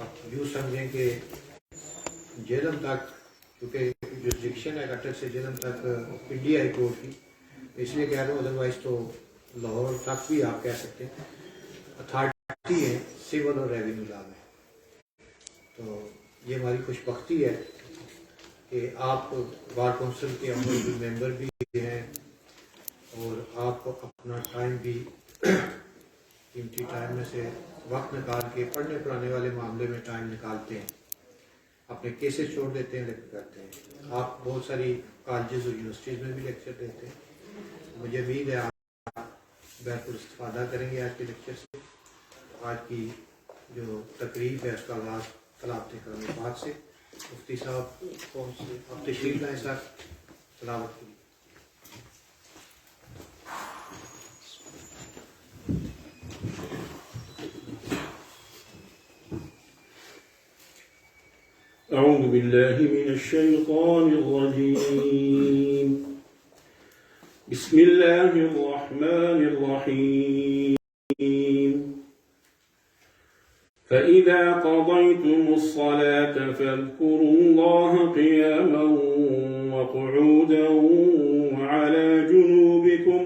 آپ یوں سمجھیں کہ جہلم تک، کیونکہ جورسڈکشن ہے کٹک سے جہلم تک انڈیا ہائی کورٹ کی، اس لیے کہہ رہا ہوں، ادروائز تو لاہور تک بھی آپ کہہ سکتے ہیں، اتھارٹی ہے سول اور ریونیو لا میں۔ تو یہ ہماری خوش بختی ہے کہ آپ بار کونسل کے ممبر بھی ہیں اور آپ اپنا ٹائم بھی قیمتی ٹائم میں سے وقت نکال کے پڑھنے پڑھانے والے معاملے میں ٹائم نکالتے ہیں، اپنے کیسز چھوڑ دیتے ہیں، لیکن کرتے ہیں۔ آپ بہت ساری کالجز اور یونیورسٹیز میں بھی لیکچر دیتے ہیں، مجھے امید ہے آپ بہتر استفادہ کریں گے آج کے لیکچر سے۔ آج کی جو تقریب ہے اس کا آغاز تلاوت کرم پاک سے۔ مفتی صاحب کون سے آپ تشریف لائیں سر تلاوت کی۔ أعوذ بالله من الشيطان الرجيم. بسم الله الرحمن الرحيم. فإذا قضيتم الصلاة فاذكروا الله قياما وقعودا وعلى جنوبكم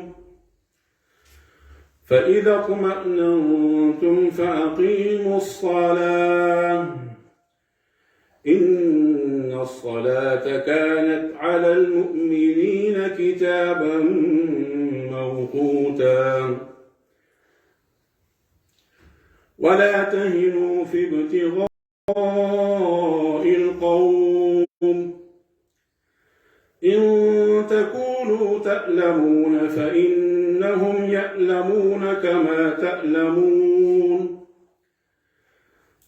فإذا اطمأننتم فأقيموا الصلاة إن الصلاة كانت على المؤمنين كتابا موقوتا ولا تهنوا في ابتغاء القوم إن تكونوا تألمون فإنهم يألمون كما تألمون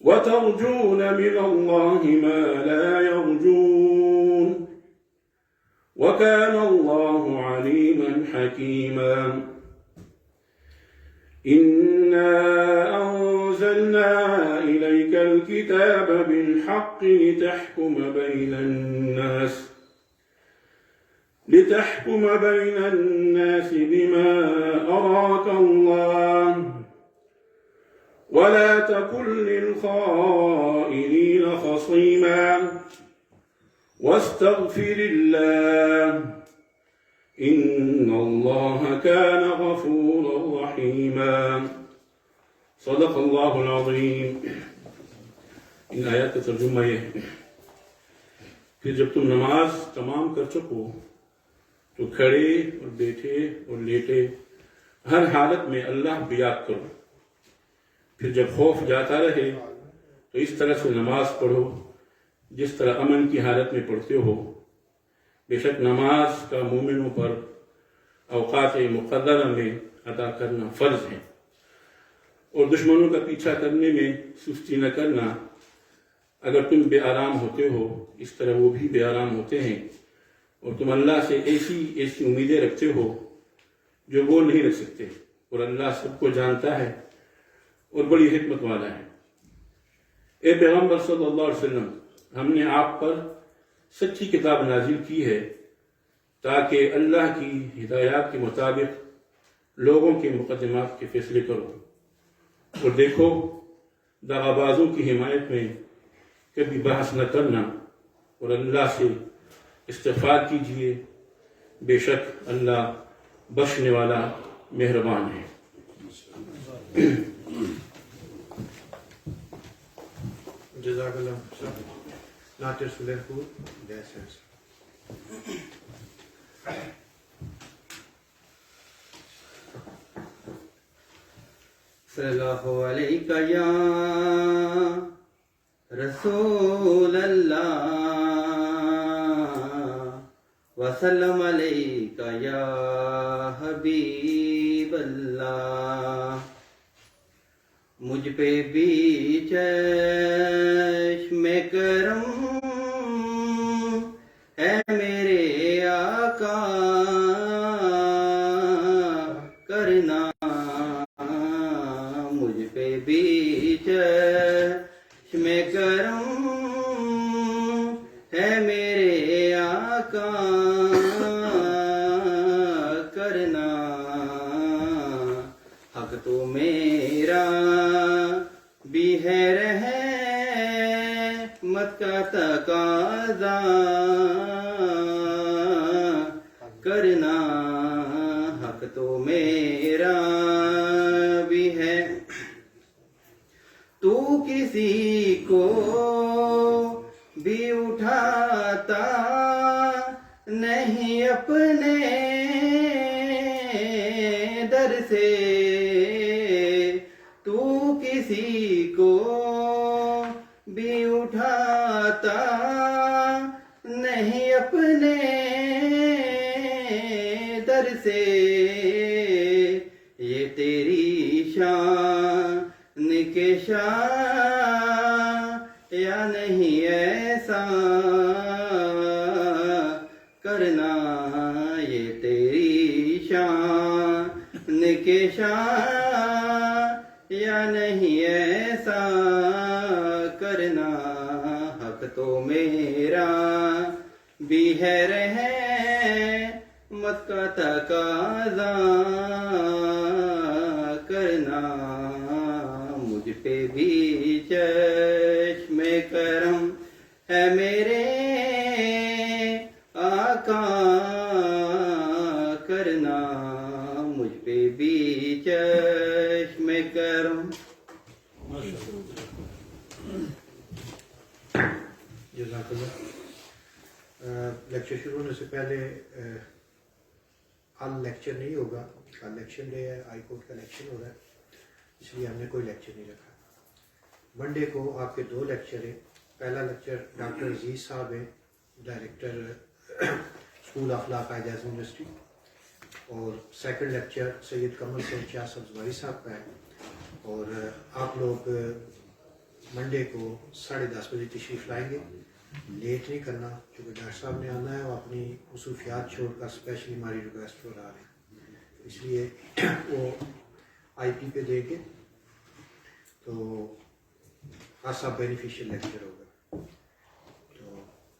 وترجون من الله ما لا يرجون وكان الله عليما حكيما إنا أنزلنا إليك الكتاب بالحق لتحكم بين الناس بما أراك الله ولا تكن للخائنين خصيما واستغفر الله إن الله كان غفورا رحيما صدق اللہ العظیم۔ ان آیات کا ترجمہ یہ ہے، پھر جب تم نماز تمام کر چکو تو کھڑے اور بیٹھے اور لیٹے ہر حالت میں اللہ کو یاد کرو، پھر جب خوف جاتا رہے تو اس طرح سے نماز پڑھو جس طرح امن کی حالت میں پڑھتے ہو۔ بے شک نماز کا مومنوں پر اوقات مقدرہ میں ادا کرنا فرض ہے، اور دشمنوں کا پیچھا کرنے میں سستی نہ کرنا۔ اگر تم بے آرام ہوتے ہو اس طرح وہ بھی بے آرام ہوتے ہیں، اور تم اللہ سے ایسی امیدیں رکھتے ہو جو وہ نہیں رکھ سکتے، اور اللہ سب کو جانتا ہے اور بڑی حکمت والا ہے۔ اے پیغمبر صلی اللہ علیہ وسلم، ہم نے آپ پر سچی کتاب نازل کی ہے تاکہ اللہ کی ہدایات کے مطابق لوگوں کے مقدمات کے فیصلے کرو، اور دیکھو دغابازوں کی حمایت میں کبھی بحث نہ کرنا، اور اللہ سے استغفار کیجیے، بے شک اللہ بخشنے والا مہربان ہے۔ جزاک اللہ ناطر سلیم پور صلی اللہ علیہ یا رسول اللہ وسلم علیہ یا حبیب اللہ۔ مجھ پہ بھی چشم کرم ہے میرے آقا کرنا، مجھ پہ بھی چشم کرم ہے میرے آقا کرنا، حق تو میرا بھی ہے رہے مت کا تقاضا کرنا حق تو میرا بھی ہے. تو کسی کو بھی اٹھاتا نہیں اپنے در سے. تو کسی کو بھی اٹھاتا نہیں اپنے در سے. یہ تیری شان کے شان یا نہیں ایسا کرنا. یہ تیری شان کے شان یا نہیں ایسا کرنا. حق تو میرا بھی ہے رحمت کا تقاضا کرنا. مجھ پہ بھی چشم کرم ہے میرے آقا کرنا. مجھ پہ بھی چشم کرم. جزاک اللہ. لیکچر شروع ہونے سے پہلے کل لیکچر نہیں ہوگا. کل الیکشن ڈے ہے, ہائی کورٹ کا الیکشن ہو رہا ہے, اس لیے ہم نے کوئی لیکچر نہیں رکھا. منڈے کو آپ کے 2 لیکچر ہیں. پہلا لیکچر ڈاکٹر عزیز صاحب ہیں, director school of law Quaid Azam university, اور سیکنڈ لیکچر سید قمر سید شاہ سبزواری صاحب کا ہے. اور آپ لوگ منڈے کو 10:30 بجے تشریف لائیں گے. لیٹ نہیں کرنا کیونکہ ڈاکٹر صاحب نے آنا ہے, وہ اپنی مصروفیات چھوڑ کر اسپیشلی ہماری ریکویسٹ پر آ رہے ہیں, اس لیے وہ آئی پی پہ دے کے تو خاصا بینیفیشیل لیکچر ہوگا. تو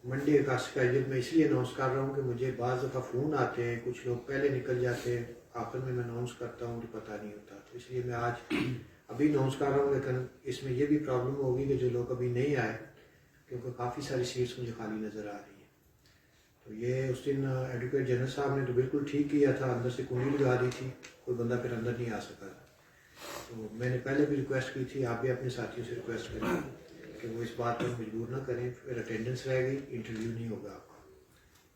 منڈے کا اسکیجول میں اس لیے اناؤنس کر رہا ہوں کہ مجھے بعض دفعہ فون آتے ہیں, کچھ لوگ پہلے نکل جاتے ہیں, آخر میں اناؤنس کرتا ہوں تو پتہ نہیں ہوتا. تو اس لیے میں آج ابھی اناؤنس کر رہا ہوں, لیکن اس میں یہ بھی پرابلم ہوگی کہ جو لوگ ابھی نہیں آئے, کیونکہ کافی ساری سیٹس مجھے خالی نظر آ رہی ہیں. تو یہ اس دن ایڈوکیٹ جنرل صاحب نے تو بالکل ٹھیک کیا تھا, اندر سے کنڈی لگا دی تھی, کوئی بندہ پھر اندر نہیں آ سکا تھا. تو میں نے پہلے بھی ریکویسٹ کی تھی, آپ بھی اپنے ساتھیوں سے ریکویسٹ کریں کہ وہ اس بات پر مجبور نہ کریں. پھر اٹینڈنس رہ گئی, انٹرویو نہیں ہوگا آپ کا.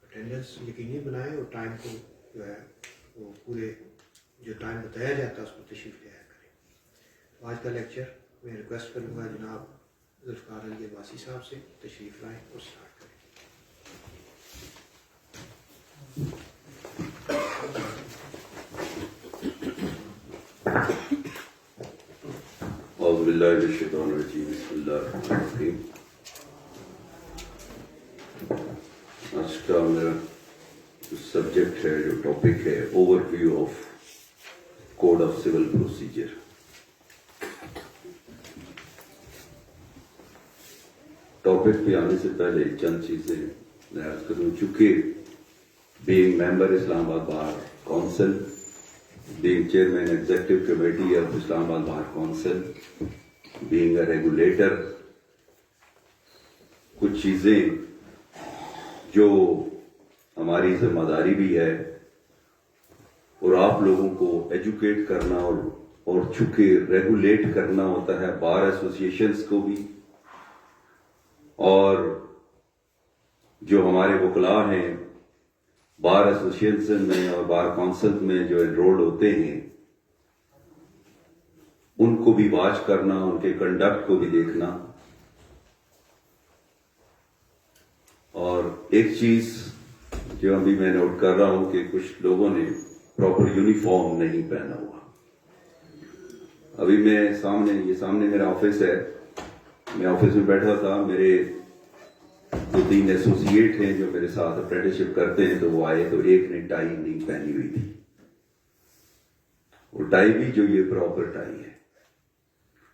اٹینڈنس یقینی بنائیں اور ٹائم کو جو ہے وہ پورے جو ٹائم بتایا جاتا ہے اس کو تشریف لے آیا کریں. تو آج کا لیکچر میں ریکویسٹ کروں گا جناب ذوالفقار علی عباسی صاحب سے, تشریف لائیں اور اسٹارٹ کریں. اعوذ باللہ من الشیطان الرجیم. بسم اللہ الرحمن الرحیم. آج کا میرا جو سبجیکٹ ہے, جو ٹاپک ہے, overview of code of civil procedure. Topic پہ آنے سے پہلے چند چیزیں میں عرض کروں. چونکہ being member Islamabad Bar Council, being chairman executive committee of Islamabad Bar Council, being a regulator, کچھ چیزیں جو ہماری ذمہ داری بھی ہے اور آپ لوگوں کو ایجوکیٹ کرنا اور چونکہ ریگولیٹ کرنا ہوتا ہے بار ایسوسیشنز کو بھی, اور جو ہمارے وکلاء ہیں بار ایسوسیشن میں اور بار کونسل میں جو انرولڈ ہوتے ہیں ان کو بھی واچ کرنا, ان کے کنڈکٹ کو بھی دیکھنا. اور ایک چیز جو ابھی میں نوٹ کر رہا ہوں کہ کچھ لوگوں نے پراپر یونیفارم نہیں پہنا ہوا. ابھی میں یہ سامنے میرا آفس ہے, میں آفس میں بیٹھا تھا, میرے 2-3 ایسوسیٹ ہیں جو میرے ساتھ اپرینٹسشپ کرتے ہیں, تو وہ آئے تو ایک نے ٹائی نہیں پہنی ہوئی تھی. وہ ٹائی بھی جو یہ پراپر ٹائی ہے,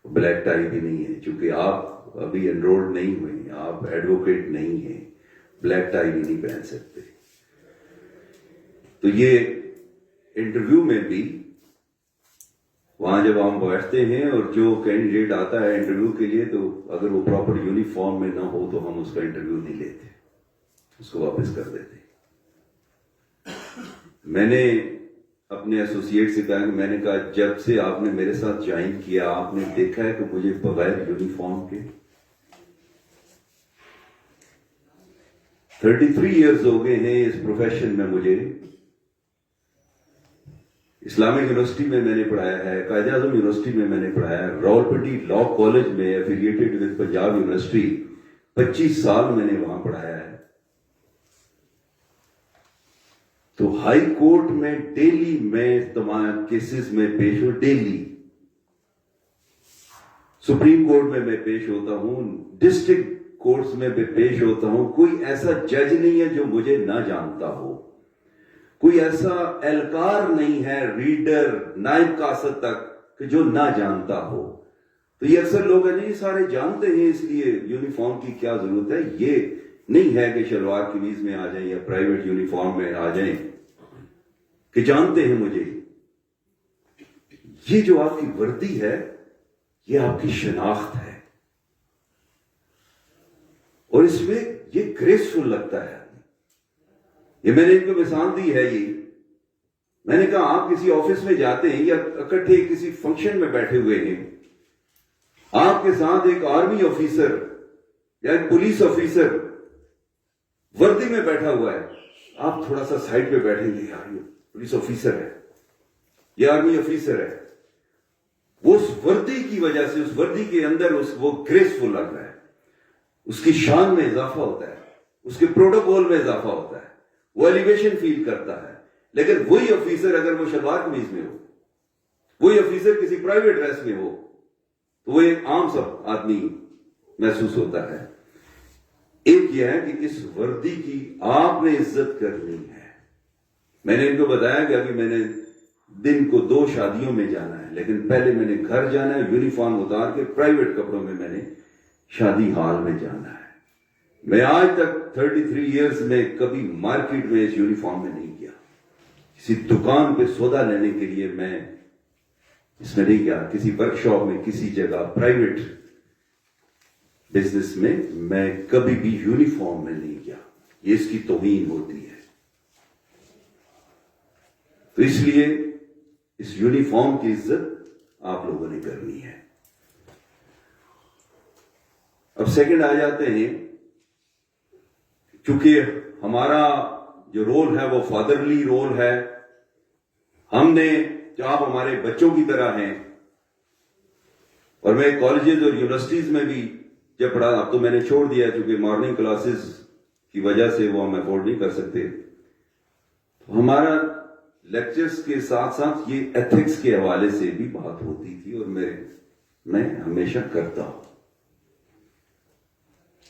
بلیک ٹائی بھی نہیں ہے, چونکہ آپ ابھی انرولڈ نہیں ہوئے ہیں, آپ ایڈوکیٹ نہیں ہیں, بلیک ٹائی بھی نہیں پہن سکتے. تو یہ انٹرویو میں بھی وہاں جب ہم بیٹھتے ہیں اور جو کینڈیڈیٹ آتا ہے انٹرویو کے لیے، تو اگر وہ پراپر یونیفارم میں نہ ہو تو ہم اس کا انٹرویو نہیں لیتے، اس کو واپس کر دیتے۔ میں نے اپنے ایسوسیٹ سے کہا کہ میں نے کہا جب سے آپ نے میرے ساتھ جوائن کیا آپ نے دیکھا ہے کہ مجھے بغیر یونیفارم کے 33 ایئرز ہو گئے ہیں اس پروفیشن میں۔ مجھے اسلامک یونیورسٹی میں نے پڑھایا ہے، قائد اعظم یونیورسٹی میں نے پڑھایا ہے، راولپنڈی لا کالج میں ایفیلیٹڈ ود پنجاب یونیورسٹی 25 سال میں نے وہاں پڑھایا ہے۔ تو ہائی کورٹ میں ڈیلی میں تمام کیسز میں پیش ہوں، ڈیلی سپریم کورٹ میں پیش ہوتا ہوں، ڈسٹرکٹ کورٹس میں پیش ہوتا ہوں۔ کوئی ایسا جج نہیں ہے جو مجھے نہ جانتا ہو، کوئی ایسا اہلکار نہیں ہے ریڈر نائب قاصد تک کہ جو نہ جانتا ہو۔ تو یہ اکثر لوگ ہیں نہیں سارے جانتے ہیں اس لیے یونیفارم کی کیا ضرورت ہے۔ یہ نہیں ہے کہ شلوار قمیض میں آ جائیں یا پرائیویٹ یونیفارم میں آ جائیں کہ جانتے ہیں مجھے۔ یہ جو آپ کی وردی ہے یہ آپ کی شناخت ہے، اور اس میں یہ گریسفل لگتا ہے۔ یہ میں نے ان کو مثال دی ہے، یہ میں نے کہا آپ کسی آفس میں جاتے ہیں یا اکٹھے کسی فنکشن میں بیٹھے ہوئے ہیں، آپ کے ساتھ ایک آرمی آفیسر یا ایک پولیس آفیسر وردی میں بیٹھا ہوا ہے، آپ تھوڑا سا سائڈ پہ بیٹھیں گے، یار یہ پولیس آفیسر ہے، یہ آرمی آفیسر ہے۔ وہ اس وردی کی وجہ سے، اس وردی کے اندر وہ گریسفل لگ رہا ہے، اس کی شان میں اضافہ ہوتا ہے، اس کے پروٹوکول میں اضافہ ہوتا ہے، وہ ایلیویشن فیل کرتا ہے۔ لیکن وہی آفیسر اگر وہ شلوار قمیض میں ہو، وہی آفیسر کسی پرائیویٹ ڈریس میں ہو، تو وہ ایک عام سب آدمی محسوس ہوتا ہے۔ ایک یہ ہے کہ اس وردی کی آپ نے عزت کرنی ہے۔ میں نے ان کو بتایا کہ ابھی میں نے دن کو 2 شادیوں میں جانا ہے، لیکن پہلے میں نے گھر جانا ہے، یونیفارم اتار کے پرائیویٹ کپڑوں میں نے شادی ہال میں جانا ہے۔ میں آج تک 33 ایئرز میں کبھی مارکیٹ میں اس یونیفارم میں نہیں گیا، کسی دکان پہ سودا لینے کے لیے میں اس میں نہیں گیا، کسی ورک شاپ میں، کسی جگہ پرائیویٹ بزنس میں کبھی بھی یونیفارم میں نہیں گیا۔ یہ اس کی توہین ہوتی ہے۔ تو اس لیے اس یونیفارم کی عزت آپ لوگوں نے کرنی ہے۔ اب سیکنڈ آ جاتے ہیں، چونکہ ہمارا جو رول ہے وہ فادرلی رول ہے، ہم نے جو آپ ہمارے بچوں کی طرح ہیں، اور میں کالجز اور یونیورسٹیز میں بھی جب پڑھا، اب تو میں نے چھوڑ دیا چونکہ مارننگ کلاسز کی وجہ سے وہ ہم افورڈ نہیں کر سکتے، تو ہمارا لیکچرز کے ساتھ ساتھ یہ ایتھکس کے حوالے سے بھی بات ہوتی تھی، اور میں ہمیشہ کرتا ہوں۔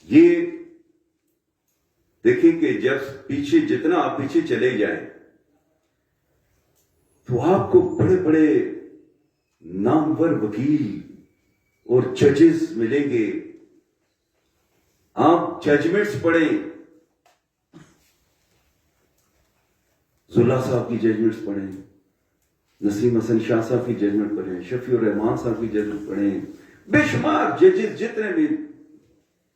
یہ دیکھیں کہ جب جتنا آپ پیچھے چلے جائیں تو آپ کو بڑے بڑے نامور وکیل اور ججز ملیں گے۔ آپ ججمنٹس پڑھیں، زلا صاحب کی ججمنٹس پڑھیں، نسیم حسن شاہ صاحب کی ججمنٹ پڑھیں، شفیع الرحمان صاحب کی ججمنٹ پڑھیں، بے شمار ججز جتنے بھی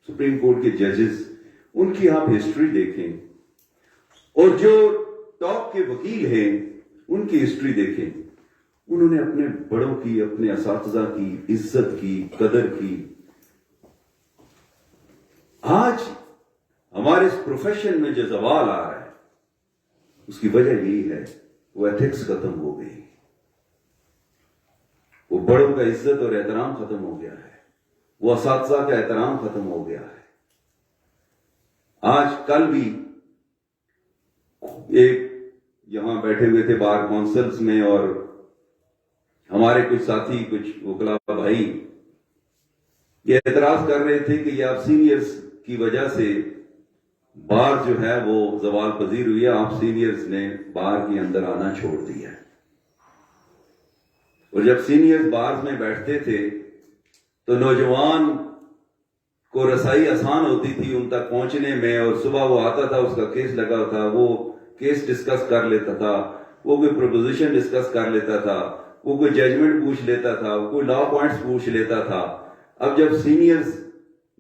سپریم کورٹ کے ججز، ان کی آپ ہسٹری دیکھیں، اور جو ٹاپ کے وکیل ہیں ان کی ہسٹری دیکھیں۔ انہوں نے اپنے بڑوں کی، اپنے اساتذہ کی عزت کی، قدر کی۔ آج ہمارے اس پروفیشن میں جو زوال آ رہا ہے اس کی وجہ یہی ہے، وہ ایتھکس ختم ہو گئی، وہ بڑوں کا عزت اور احترام ختم ہو گیا ہے، وہ اساتذہ کا احترام ختم ہو گیا ہے۔ آج کل بھی ایک یہاں بیٹھے ہوئے تھے بار کونسلز میں، اور ہمارے کچھ ساتھی، کچھ وکلا بھائی یہ اعتراض کر رہے تھے کہ یہ آپ سینئرز کی وجہ سے بار جو ہے وہ زوال پذیر ہوئی ہے، آپ سینئرز نے بار کے اندر آنا چھوڑ دیا ہے۔ اور جب سینئرز بار میں بیٹھتے تھے تو نوجوان کو رسائی آسان ہوتی تھی ان تک پہنچنے میں، اور صبح وہ آتا تھا، اس کا کیس لگا تھا، وہ کیس ڈسکس کر لیتا تھا، وہ کوئی پروپوزیشن ڈسکس کر لیتا تھا، وہ کوئی ججمنٹ پوچھ لیتا تھا، وہ کوئی لا پوائنٹس پوچھ لیتا تھا. اب جب سینئرز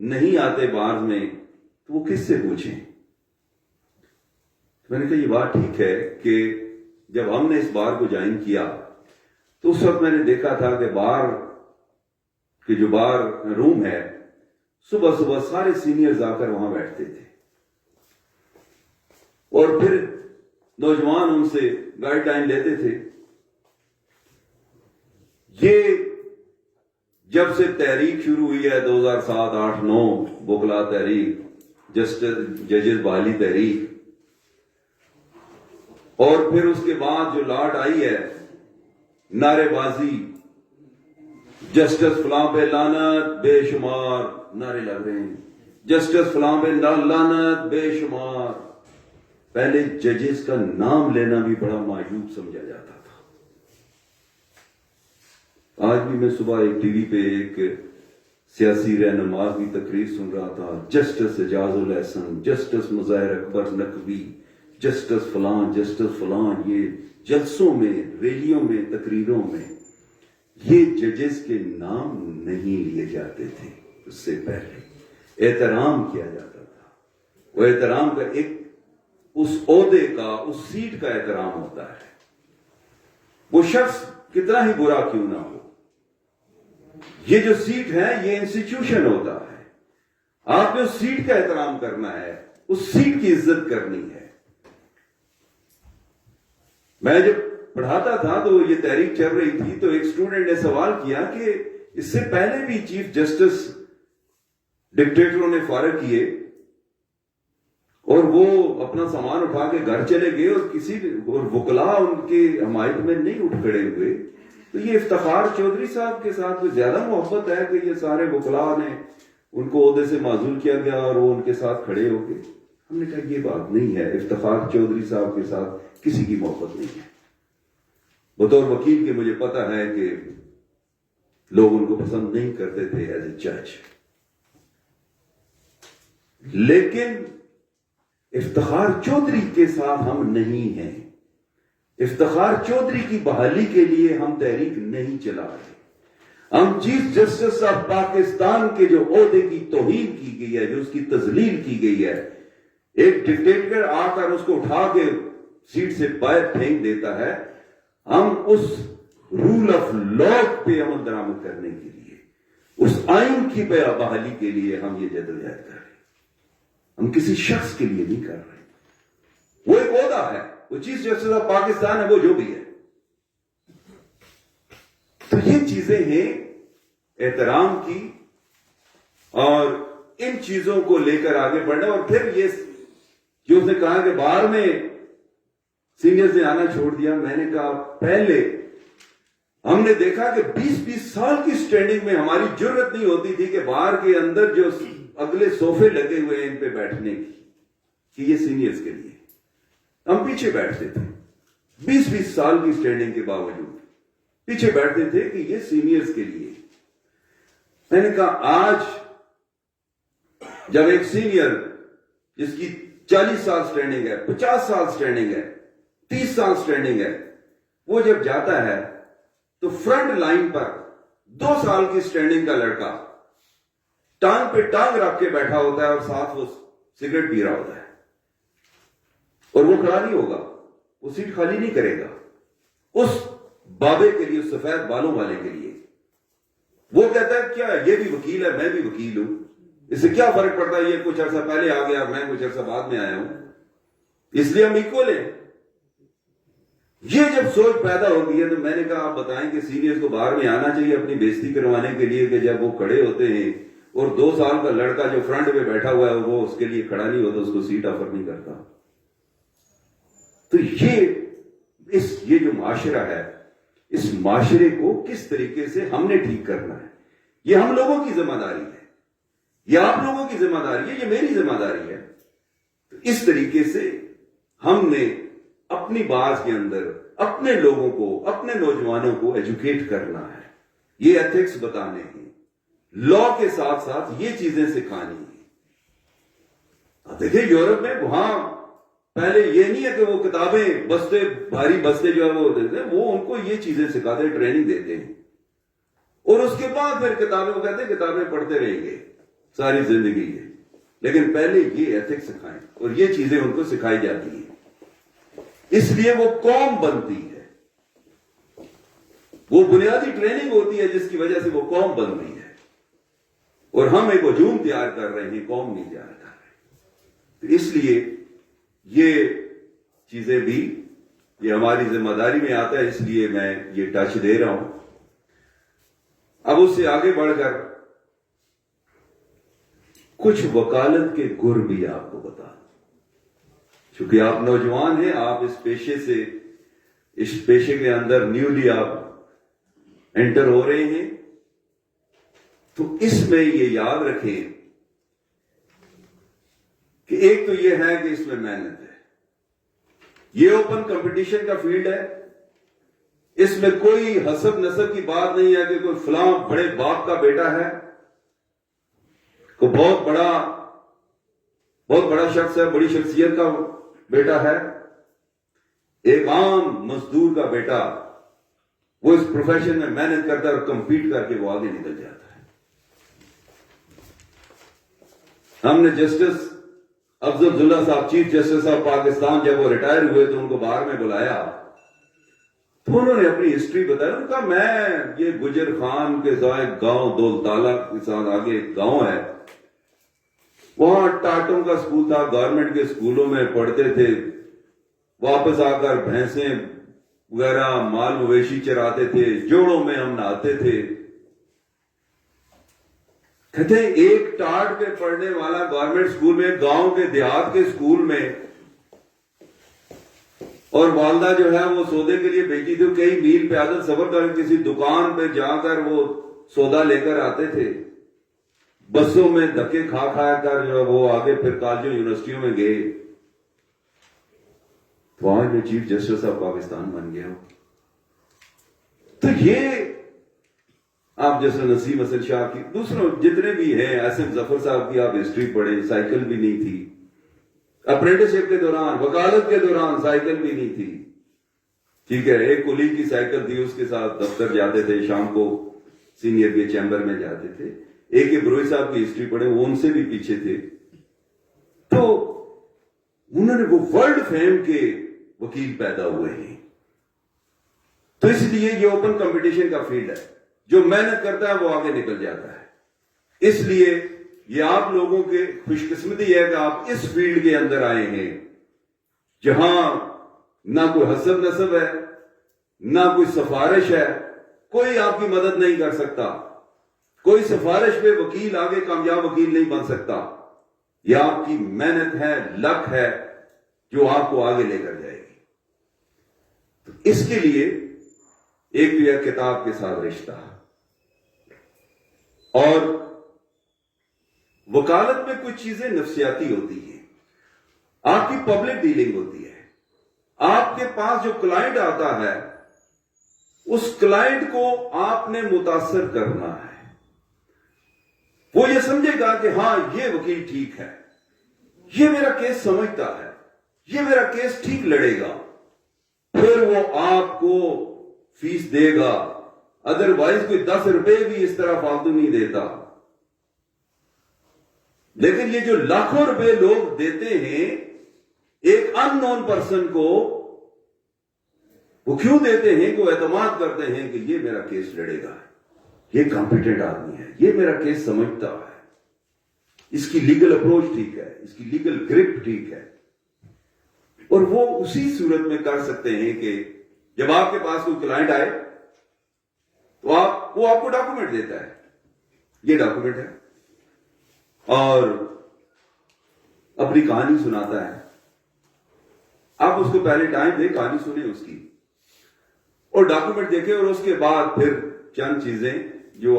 نہیں آتے بارز میں تو وہ کس سے پوچھیں؟ میں نے کہا یہ بات ٹھیک ہے کہ جب ہم نے اس بار کو جوائن کیا تو اس وقت میں نے دیکھا تھا کہ بار کہ جو بار روم ہے صبح صبح سارے سینئرز آ کر وہاں بیٹھتے تھے اور پھر نوجوان ان سے گائیڈ لائن لیتے تھے. یہ جب سے تحریک شروع ہوئی ہے 2007 8 9 وکلا تحریک، ججز بحالی تحریک، اور پھر اس کے بعد جو لاٹ آئی ہے نعرے بازی، جسٹس فلاں پہ لعنت، بے شمار نعرے لگ رہے ہیں، جسٹس فلاں پہ لعنت بے شمار. پہلے ججز کا نام لینا بھی بڑا معیوب سمجھا جاتا تھا. آج بھی میں صبح ایک ٹی وی پہ ایک سیاسی رہنما کی تقریر سن رہا تھا، جسٹس اعجاز الحسن، جسٹس مظاہر اکبر نقوی، جسٹس فلاں جسٹس فلاں. یہ جلسوں میں، ریلیوں میں، تقریروں میں یہ ججز کے نام نہیں لیے جاتے تھے. اس سے پہلے احترام کیا جاتا تھا. وہ احترام کا ایک اس عہدے کا، اس سیٹ کا احترام ہوتا ہے. وہ شخص کتنا ہی برا کیوں نہ ہو، یہ جو سیٹ ہے یہ انسٹیٹیوشن ہوتا ہے. آپ نے اس سیٹ کا احترام کرنا ہے، اس سیٹ کی عزت کرنی ہے. میں جب پڑھاتا تھا تو یہ تحریک چل رہی تھی تو ایک اسٹوڈنٹ نے سوال کیا کہ اس سے پہلے بھی چیف جسٹس ڈکٹیٹروں نے فارغ کیے اور وہ اپنا سامان اٹھا کے گھر چلے گئے اور وکلا ان کے حمایت میں نہیں اٹھ کھڑے ہوئے. تو یہ افتخار چودھری صاحب کے ساتھ کوئی زیادہ محبت ہے کہ یہ سارے وکلا نے ان کو عہدے سے معزول کیا گیا اور وہ ان کے ساتھ کھڑے ہو گئے. ہم نے کہا یہ بات نہیں ہے، افتخار چودھری صاحب کے ساتھ کسی کی محبت نہیں ہے. بطور وکیل کے مجھے پتا ہے کہ لوگ ان کو پسند نہیں کرتے تھے ایز اے جج، لیکن افتخار چودھری کے ساتھ ہم نہیں ہیں. افتخار چودھری کی بحالی کے لیے ہم تحریک نہیں چلا رہے. ہم چیف جسٹس آف پاکستان کے جو عہدے کی توہین کی گئی ہے، جو اس کی تذلیل کی گئی ہے، ایک ڈکٹیٹر آ کر اس کو اٹھا کے سیٹ سے باہر پھینک دیتا ہے، ہم اس رول آف لا پہ عمل درآمد کرنے کے لیے، اس آئین کی بحالی کے لیے ہم یہ جدوجہد کر رہے ہیں. ہم کسی شخص کے لیے نہیں کر رہے. وہ ایک عہدہ ہے، وہ چیف جسٹس آف پاکستان ہے، وہ جو بھی ہے. تو یہ چیزیں ہیں احترام کی، اور ان چیزوں کو لے کر آگے بڑھنا. اور پھر یہ جو اس نے کہا کہ بار میں سینئرز نے آنا چھوڑ دیا، میں نے کہا پہلے ہم نے دیکھا کہ 20-20 سال کی سٹینڈنگ میں ہماری جرت نہیں ہوتی تھی کہ بار کے اندر جو اگلے صوفے لگے ہوئے ہیں ان پہ بیٹھنے کی کہ یہ سینئرز کے لیے، ہم پیچھے بیٹھتے تھے. 20-20 سال کی سٹینڈنگ کے باوجود پیچھے بیٹھتے تھے کہ یہ سینئرز کے لیے. میں نے کہا آج جب ایک سینئر جس کی 40 سال سٹینڈنگ ہے، 50 سال سٹینڈنگ ہے، 30 سال سٹینڈنگ ہے، وہ جب جاتا ہے تو فرنٹ لائن پر 2 سال کی سٹینڈنگ کا لڑکا ٹانگ پہ ٹانگ رکھ کے بیٹھا ہوتا ہے اور ساتھ وہ سگریٹ پی رہا ہوتا ہے، اور وہ کھڑا نہیں ہوگا، وہ سیٹ خالی نہیں کرے گا اس بابے کے لیے، اس سفید بالوں والے کے لیے. وہ کہتا ہے کیا یہ بھی وکیل ہے، میں بھی وکیل ہوں، اس سے کیا فرق پڑتا ہے، یہ کچھ عرصہ پہلے آ گیا، میں کچھ عرصہ بعد میں آیا ہوں، اس لیے ہم ایکول ہیں. یہ جب سوچ پیدا ہوگی ہے تو میں نے کہا آپ بتائیں کہ سینئرز کو باہر میں آنا چاہیے اپنی بےزتی کروانے کے لیے کہ جب وہ کھڑے ہوتے ہیں اور 2 سال کا لڑکا جو فرنٹ میں بیٹھا ہوا ہے وہ اس کے لیے کھڑا نہیں ہوتا، اس کو سیٹ آفر نہیں کرتا. تو یہ جو معاشرہ ہے، اس معاشرے کو کس طریقے سے ہم نے ٹھیک کرنا ہے، یہ ہم لوگوں کی ذمہ داری ہے، یہ آپ لوگوں کی ذمہ داری ہے، یہ میری ذمہ داری ہے. تو اس طریقے سے ہم نے اپنی باز کے اندر اپنے لوگوں کو، اپنے نوجوانوں کو ایجوکیٹ کرنا ہے، یہ ایتھکس بتانے ہیں، لا کے ساتھ ساتھ یہ چیزیں سکھانی ہیں. اب دیکھیں یورپ میں وہاں پہلے یہ نہیں ہے کہ وہ کتابیں بستے بھاری بستے جو ہے وہ دیتے ہیں، وہ ان کو یہ چیزیں سکھاتے ہیں، ٹریننگ دیتے ہیں، اور اس کے بعد پھر کتابیں، وہ کہتے ہیں کتابیں پڑھتے رہیں گے ساری زندگی کے، لیکن پہلے یہ ایتھکس سکھائیں، اور یہ چیزیں ان کو سکھائی جاتی ہیں، اس لیے وہ قوم بنتی ہے، وہ بنیادی ٹریننگ ہوتی ہے جس کی وجہ سے وہ قوم بنتی ہے، اور ہم ایک ہجوم تیار کر رہے ہیں، قوم نہیں تیار کر رہے، تو اس لیے یہ چیزیں بھی یہ ہماری ذمہ داری میں آتا ہے، اس لیے میں یہ ٹچ دے رہا ہوں۔ اب اس سے آگے بڑھ کر کچھ وکالت کے گر بھی آپ کو بتا دوں، چونکہ آپ نوجوان ہیں، آپ اس پیشے کے اندر نیولی آپ انٹر ہو رہے ہیں، تو اس میں یہ یاد رکھیں کہ ایک تو یہ ہے کہ اس میں محنت ہے، یہ اوپن کمپٹیشن کا فیلڈ ہے، اس میں کوئی حسب نسب کی بات نہیں ہے کہ کوئی فلاں بڑے باپ کا بیٹا ہے، کوئی بہت بڑا شخص ہے، بڑی شخصیت کا بیٹا ہے، ایک عام مزدور کا بیٹا وہ اس پروفیشن میں محنت کرتا ہے اور کمپیٹ کر کے وہ آگے نکل جاتا ہے۔ ہم نے جسٹس افضل عبداللہ صاحب، چیف جسٹس آف پاکستان، جب وہ ریٹائر ہوئے تو ان کو باہر میں بلایا، تو انہوں نے اپنی ہسٹری بتایا، انہوں نے کہا میں یہ گجر خان کے ساتھ گاؤں دولتالہ کے ساتھ آگے گاؤں ہے، وہاں ٹاٹوں کا سکول تھا، گورنمنٹ کے سکولوں میں پڑھتے تھے، واپس آ کر بھینسیں وغیرہ مال مویشی چراتے تھے، جوڑوں میں ہم نہاتے تھے۔ کہتے ہیں ایک ٹاٹ پہ پڑھنے والا گورنمنٹ سکول میں، گاؤں کے دیہات کے سکول میں، اور والدہ جو ہے وہ سودے کے لیے بیچی تھی، کئی میل پیدل سفر کر کسی دکان پہ جا کر وہ سودا لے کر آتے تھے، بسوں میں دھکے کھا کر جو وہ آگے پھر کالجوں یونیورسٹیوں میں گئے، تو آج میں چیف جسٹس آف پاکستان بن گیا ہوں۔ تو یہ آپ جیسے نسیم حسن شاہ کی، دوسروں جتنے بھی ہیں، ایس ایم ظفر صاحب کی آپ ہسٹری پڑھیں، سائیکل بھی نہیں تھی، اپرینٹسشپ کے دوران، وکالت کے دوران سائیکل بھی نہیں تھی، ٹھیک ہے، ایک کلی کی سائیکل تھی، اس کے ساتھ دفتر جاتے تھے، شام کو سینئر کے چیمبر میں جاتے تھے۔ ایک بروئی صاحب کی ہسٹری پڑھیں، وہ ان سے بھی پیچھے تھے، تو انہوں نے وہ ورلڈ فیم کے وکیل پیدا ہوئے ہیں۔ تو اس لیے یہ اوپن کمپٹیشن کا فیلڈ ہے، جو محنت کرتا ہے وہ آگے نکل جاتا ہے۔ اس لیے یہ آپ لوگوں کے خوش قسمتی ہے کہ آپ اس فیلڈ کے اندر آئے ہیں، جہاں نہ کوئی حسب نسب ہے، نہ کوئی سفارش ہے، کوئی آپ کی مدد نہیں کر سکتا، کوئی سفارش پہ وکیل آگے کامیاب وکیل نہیں بن سکتا، یہ آپ کی محنت ہے، لک ہے جو آپ کو آگے لے کر جائے گی۔ تو اس کے لیے ایک تو یہ کتاب کے ساتھ رشتہ، اور وکالت میں کچھ چیزیں نفسیاتی ہوتی ہیں، آپ کی پبلک ڈیلنگ ہوتی ہے، آپ کے پاس جو کلائنٹ آتا ہے اس کلائنٹ کو آپ نے متاثر کرنا ہے، وہ یہ سمجھے گا کہ ہاں یہ وکیل ٹھیک ہے، یہ میرا کیس سمجھتا ہے، یہ میرا کیس ٹھیک لڑے گا، پھر وہ آپ کو فیس دے گا، ادروائز کوئی 10 روپے بھی اس طرح فالتو نہیں دیتا۔ لیکن یہ جو لاکھوں روپے لوگ دیتے ہیں ایک ان نون پرسن کو، وہ کیوں دیتے ہیں کہ وہ اعتماد کرتے ہیں کہ یہ میرا کیس لڑے گا، یہ کمپیٹنٹ آدمی ہے، یہ میرا کیس سمجھتا ہے، اس کی لیگل اپروچ ٹھیک ہے، اس کی لیگل گرپ ٹھیک ہے، اور وہ اسی صورت میں کر سکتے ہیں کہ جب آپ کے پاس کوئی کلائنٹ آئے تو وہ آپ کو ڈاکومنٹ دیتا ہے، یہ ڈاکومنٹ ہے، اور اپنی کہانی سناتا ہے، آپ اس کو پہلے ٹائم دیں، کہانی سنیں اس کی، اور ڈاکومنٹ دیکھیں، اور اس کے بعد پھر چند چیزیں جو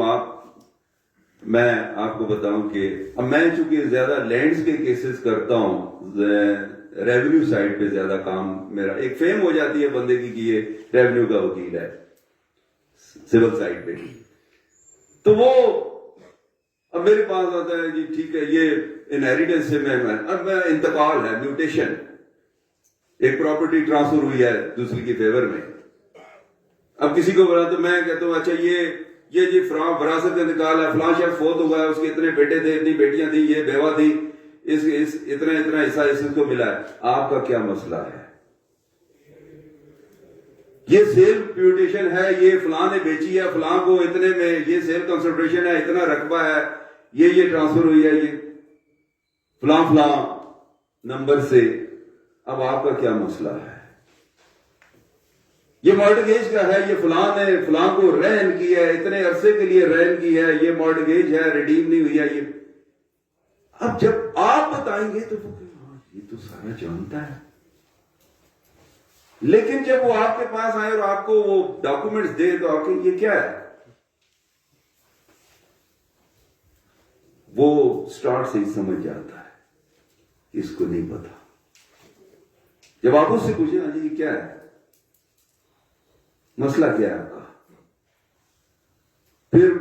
میں آپ کو بتاؤں کہ اب میں چونکہ زیادہ لینڈز کے کیسز کرتا ہوں، ریونیو سائٹ پہ زیادہ کام میرا، ایک فیم ہو جاتی ہے بندے کی کہ یہ ریونیو کا وکیل ہے سول سائٹ پہ، تو وہ اب میرے پاس آتا ہے جی ٹھیک ہے، یہ انہیریٹنس سے اب میں انتقال ہے، میوٹیشن، ایک پراپرٹی ٹرانسفر ہوئی ہے دوسری کے فیور میں. اب کسی کو بولا تو میں کہتا ہوں اچھا یہ جی وراثت کا انتقال ہے, فلاں شخص فوت ہوا ہے, اس کے اتنے بیٹے تھے, اتنی بیٹیاں تھیں, یہ بیوہ تھی, اتنا حصہ اس کو ملا ہے. آپ کا کیا مسئلہ ہے؟ یہ سیل پیوٹیشن ہے, یہ فلاں نے بیچی ہے, فلاں کو اتنے میں, یہ سیل کنسنٹریشن ہے, اتنا رقبہ ہے, یہ ٹرانسفر ہوئی ہے, یہ فلاں نمبر سے. اب آپ کا کیا مسئلہ ہے؟ یہ مارٹگیج کا ہے, یہ فلاں نے فلاں کو رہن کی ہے, اتنے عرصے کے لیے رہن کی ہے, یہ مارٹگیج ہے, ریڈیم نہیں ہوئی ہے. یہ اب جب آپ بتائیں گے تو یہ تو سارا جانتا ہے, لیکن جب وہ آپ کے پاس آئے اور آپ کو وہ ڈاکومنٹس دے تو آپ کے یہ کیا ہے, وہ سٹارٹ سے ہی سمجھ جاتا ہے, اس کو نہیں پتا. جب آپ اس سے پوچھیں نا جی یہ کیا ہے, مسئلہ کیا ہے آپ کا, پھر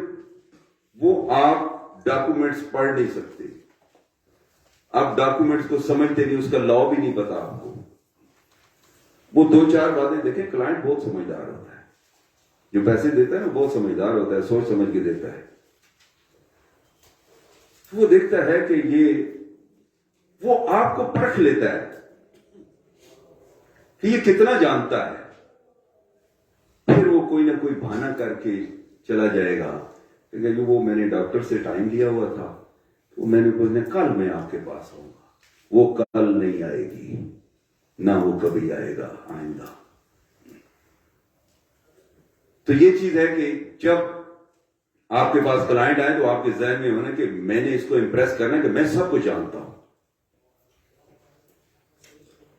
وہ آپ ڈاکومنٹس پڑھ نہیں سکتے, آپ ڈاکومنٹس کو سمجھتے نہیں, اس کا لا بھی نہیں پتا آپ کو. وہ 2-4 باتیں دیکھیں, کلائنٹ بہت سمجھدار ہوتا ہے, جو پیسے دیتا ہے نا بہت سمجھدار ہوتا ہے, سوچ سمجھ کے دیتا ہے. وہ دیکھتا ہے کہ وہ آپ کو پرکھ لیتا ہے کہ یہ کتنا جانتا ہے. پھر وہ کوئی نہ کوئی بہانہ کر کے چلا جائے گا کہ وہ میں نے ڈاکٹر سے ٹائم لیا ہوا تھا, تو میں نے بولنے کل میں آپ کے پاس آؤں گا. وہ کل نہیں آئے گی, نہ وہ کبھی آئے گا آئندہ. تو یہ چیز ہے کہ جب آپ کے پاس کلائنٹ آئے تو آپ کے ذہن میں ہونا کہ میں نے اس کو امپریس کرنا کہ میں سب کچھ جانتا ہوں,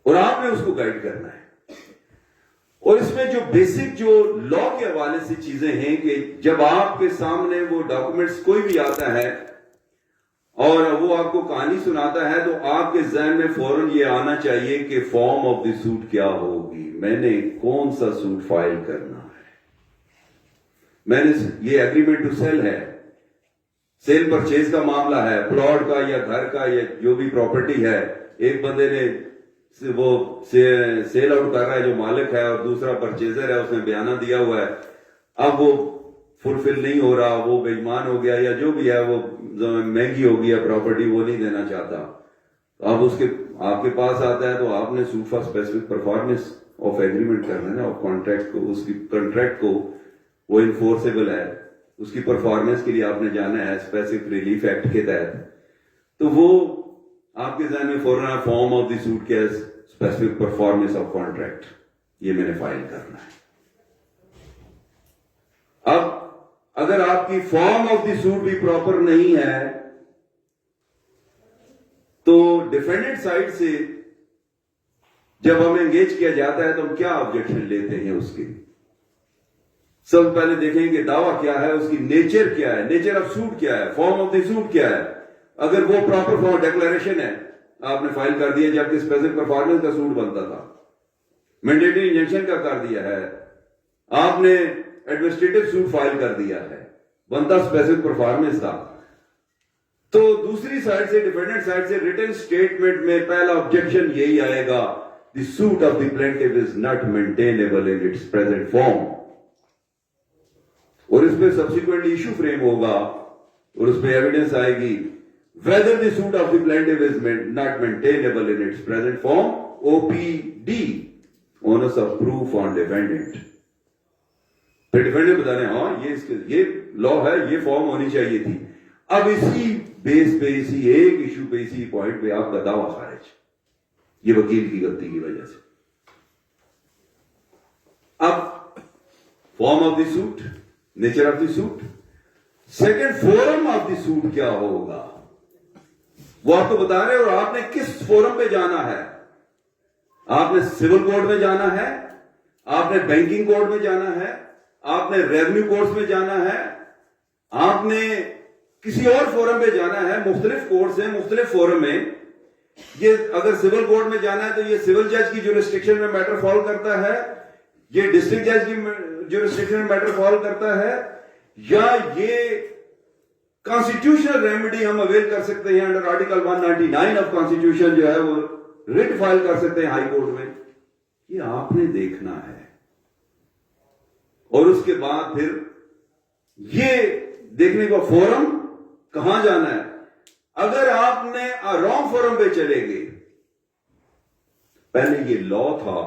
اور آپ نے اس کو گائیڈ کرنا ہے. اور اس میں جو بیسک جو لا کے حوالے سے چیزیں ہیں کہ جب آپ کے سامنے وہ ڈاکومنٹس کوئی بھی آتا ہے اور وہ آپ کو کہانی سناتا ہے تو آپ کے ذہن میں فوراً یہ آنا چاہیے کہ فارم آف دی سوٹ کیا ہوگی, میں نے کون سا سوٹ فائل کرنا ہے, میں نے یہ ایگریمنٹ ٹو سیل ہے, سیل پرچیز کا معاملہ ہے, پلاٹ کا یا گھر کا یا جو بھی پراپرٹی ہے. ایک بندے نے وہ سیل آؤٹ کر رہا ہے جو مالک ہے, اور دوسرا پرچیزر ہے, اس نے بیانہ دیا ہوا ہے, اب وہ فلفل نہیں ہو رہا, وہ بے ایمان ہو گیا یا جو بھی ہے, وہ مہنگی ہو گئی ہے پراپرٹی, وہ نہیں دینا چاہتا. اب آپ کے پاس آتا ہے تو آپ نے suit for specific performance of agreement کرنا ہے نا, اور کانٹریکٹ کو, اس کی کنٹریکٹ کو وہ انفورسیبل ہے, اس کی پرفارمنس کے لیے آپ نے جانا ہے اسپیسیفک ریلیف ایکٹ کے تحت. تو وہ آپ کے ذہن میں فوراً فارم آف دی سوٹ کیا ہے, اسپیسیفک پرفارمنس آف کانٹریکٹ, یہ میں نے فائل کرنا ہے. اب اگر آپ کی فارم آف دی سوٹ بھی پراپر نہیں ہے تو ڈیفینڈنٹ سائڈ سے جب ہمیں انگیج کیا جاتا ہے تو ہم کیا آبجیکشن لیتے ہیں اس کی. سب پہلے دیکھیں کہ دعویٰ کیا ہے, اس کی نیچر کیا ہے, نیچر آف سوٹ کیا ہے, فارم آف دی سوٹ کیا ہے. اگر وہ پراپر فارم ڈیکلیریشن ہے آپ نے فائل کر دیا جبکہ اسپیسیفک پرفارمنس کا سوٹ بنتا تھا, مینڈیٹری انجنکشن کا کر دیا ہے, آپ نے ایڈمنسٹریٹو سوٹ فائل کر دیا ہے, بنتا اسپیسیفک پرفارمنس تھا. تو دوسری سائڈ سے ڈیفینڈنٹ سائڈ سے ریٹن سٹیٹمنٹ میں پہلا آبجیکشن یہی آئے گا, the suit of the plaintiff is not maintainable in its present form. اور اس پہ سبسیکوینٹلی ایشو فریم ہوگا اور اس پہ ایویڈنس آئے گی whether the suit of the plaintiff is not maintainable in its present form, OPD, onus of proof on defendant. پھر ڈیفینڈنٹ بتا رہے ہیں ہاں یہ لا ہے, یہ فارم ہونی چاہیے تھی. اب اسی بیس پہ, اسی ایک ایشو پہ, اسی پوائنٹ پہ آپ کا دعویٰ خارج, یہ وکیل کی غلطی کی وجہ سے. اب form of the suit, nature of the suit. Second, forum of the suit کیا ہوگا وہ آپ کو بتا رہے ہیں, اور آپ نے کس فورم پہ جانا ہے. آپ نے سول کورٹ میں جانا ہے, آپ نے بینکنگ کورٹ میں جانا ہے, آپ نے ریونیو کورٹس میں جانا ہے, آپ نے کسی اور فورم پہ جانا ہے. مختلف کورٹس ہیں, مختلف فورم میں. یہ اگر سول کورٹ میں جانا ہے تو یہ سول جج کی جورسڈکشن میں میٹر فال کرتا ہے, یہ ڈسٹرکٹ جج کی جورسڈکشن میں میٹر فال کرتا ہے, یا یہ کانسٹیٹیوشنل ریمیڈی ہم اویل کر سکتے ہیں انڈر آرٹیکل 199 آف کانسٹیٹیوشن, جو ہے وہ ریٹ فائل کر سکتے ہیں ہائی کورٹ میں. یہ آپ نے دیکھنا ہے، اور اس کے بعد پھر یہ دیکھنے کا فورم کہاں جانا ہے. اگر آپ نے رانگ فورم پہ چلے گئے، پہلے یہ لا تھا،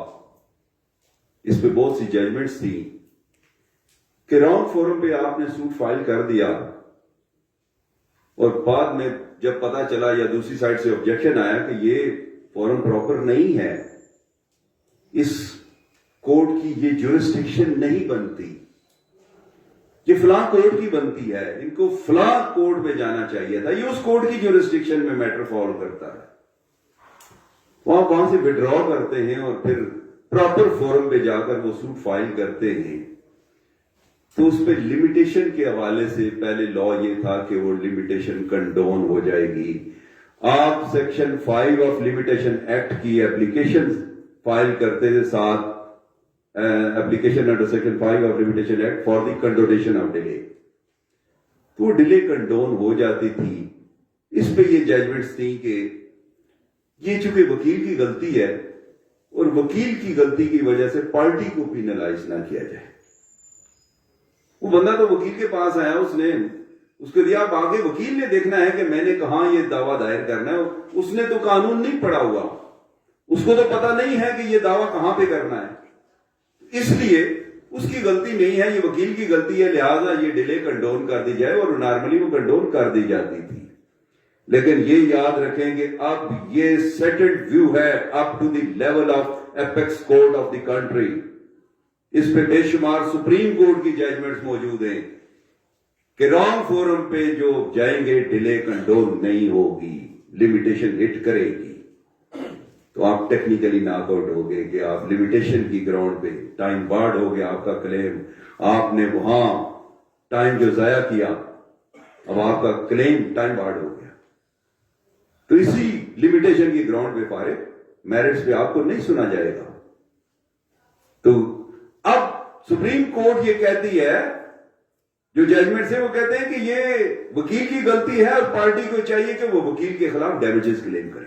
اس پہ بہت سی ججمنٹس تھی کہ رانگ فورم پہ آپ نے سوٹ فائل کر دیا، اور بعد میں جب پتا چلا یا دوسری سائڈ سے آبجیکشن آیا کہ یہ فورم پراپر نہیں ہے، اس کورٹ کی یہ جورسڈکشن نہیں بنتی، یہ فلاں کورٹ کی بنتی ہے، ان کو فلاں کورٹ میں جانا چاہیے تھا، یہ اس کورٹ کی جورسڈکشن میں میٹر فال کرتا ہے، وہ آپ وہاں سے وڈرا کرتے ہیں اور پھر پراپر فورم پہ جا کر وہ سوٹ فائل کرتے ہیں. تو اس پہ لمیٹیشن کے حوالے سے پہلے لا یہ تھا کہ وہ لمیٹیشن کنڈون ہو جائے گی. آپ سیکشن 5 آف لمیٹیشن ایکٹ کی اپلیکیشن فائل کرتے تھے ساتھ، application under section 5 of limitation act for the condonation of delay, تو وہ ڈیلے کنڈون ہو جاتی تھی. اس پہ یہ ججمنٹس تھیں کہ یہ چونکہ وکیل کی غلطی ہے، اور وکیل کی غلطی کی وجہ سے پارٹی کو پینلائز نہ کیا جائے. وہ بندہ تو وکیل کے پاس آیا، اس کو دیا، اب آگے وکیل نے دیکھنا ہے کہ میں نے کہاں یہ دعویٰ دائر کرنا ہے. اس نے تو قانون نہیں پڑھا ہوا، اس کو تو پتا نہیں ہے کہ یہ دعویٰ کہاں پہ کرنا ہے، اس لیے اس کی غلطی نہیں ہے، یہ وکیل کی غلطی ہے، لہٰذا یہ ڈیلے کنڈون کر دی جائے، اور نارملی وہ کنڈون کر دی جاتی تھی. لیکن یہ یاد رکھیں کہ اب یہ سیٹلڈ ویو ہے up to the level of apex court of the country. اس پہ بے شمار سپریم کورٹ کی ججمنٹس موجود ہیں کہ رانگ فورم پہ جو جائیں گے ڈیلے کنڈون نہیں ہوگی، لمیٹیشن ہٹ کرے گی. تو آپ ٹیکنیکلی ناک آؤٹ ہو گئے کہ آپ لمیٹیشن کی گراؤنڈ پہ ٹائم بارڈ ہو گیا آپ کا کلیم، آپ نے وہاں ٹائم جو ضائع کیا، اب آپ کا کلیم ٹائم بارڈ ہو گیا. تو اسی لمیٹیشن کی گراؤنڈ پہ فارغ میرٹس پہ آپ کو نہیں سنا جائے گا. تو اب سپریم کورٹ یہ کہتی ہے، جو ججمنٹ سے وہ کہتے ہیں کہ یہ وکیل کی غلطی ہے، اور پارٹی کو چاہیے کہ وہ وکیل کے خلاف ڈیمیجز کلیم کرے،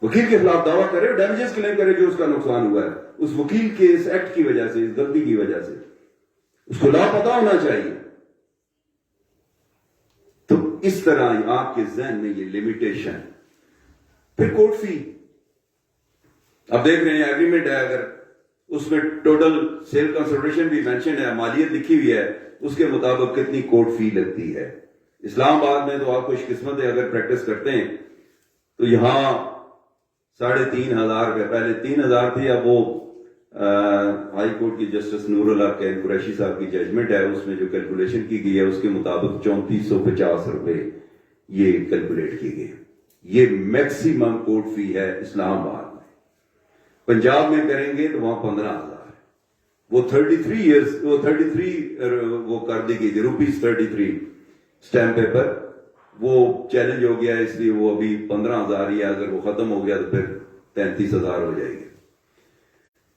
وکیل کے خلاف دعویٰ کرے، ڈیمیجز کلیم کرے جو اس کا نقصان ہوا ہے اس وکیل کے اس ایکٹ کی وجہ سے، اس غلطی کی وجہ سے. اس کو لا پتا ہونا چاہیے. تو اس طرح آپ کے ذہن میں یہ لمیٹیشن. پھر کورٹ فی، اب دیکھ رہے ہیں ایگریمنٹ ہے، اگر اس میں ٹوٹل سیل کنسیڈریشن بھی مینشن ہے، مالیت لکھی ہوئی ہے، اس کے مطابق کتنی کورٹ فی لگتی ہے. اسلام آباد میں تو آپ خوش قسمت ہے، اگر پریکٹس کرتے ہیں تو یہاں 3,500 روپے، پہلے 3,000 تھی، اب وہ ہائی کورٹ کی justice Noor Allah can Qureshi صاحب کی ججمنٹ ہے، اس میں جو کیلکولیشن کی گئی ہے اس کے مطابق 3450 روپے یہ کیلکولیٹ کی گئی. یہ میکسیمم کورٹ فی ہے اسلام آباد میں. پنجاب میں کریں گے تو وہاں 15,000 ہے. وہ 33 وہ کر دی گئی تھی، ₹33 اسٹیمپ پیپر، وہ چیلنج ہو گیا، اس لیے وہ ابھی 15,000 ہی ہے. اگر وہ ختم ہو گیا تو پھر 33,000 ہو جائے گی.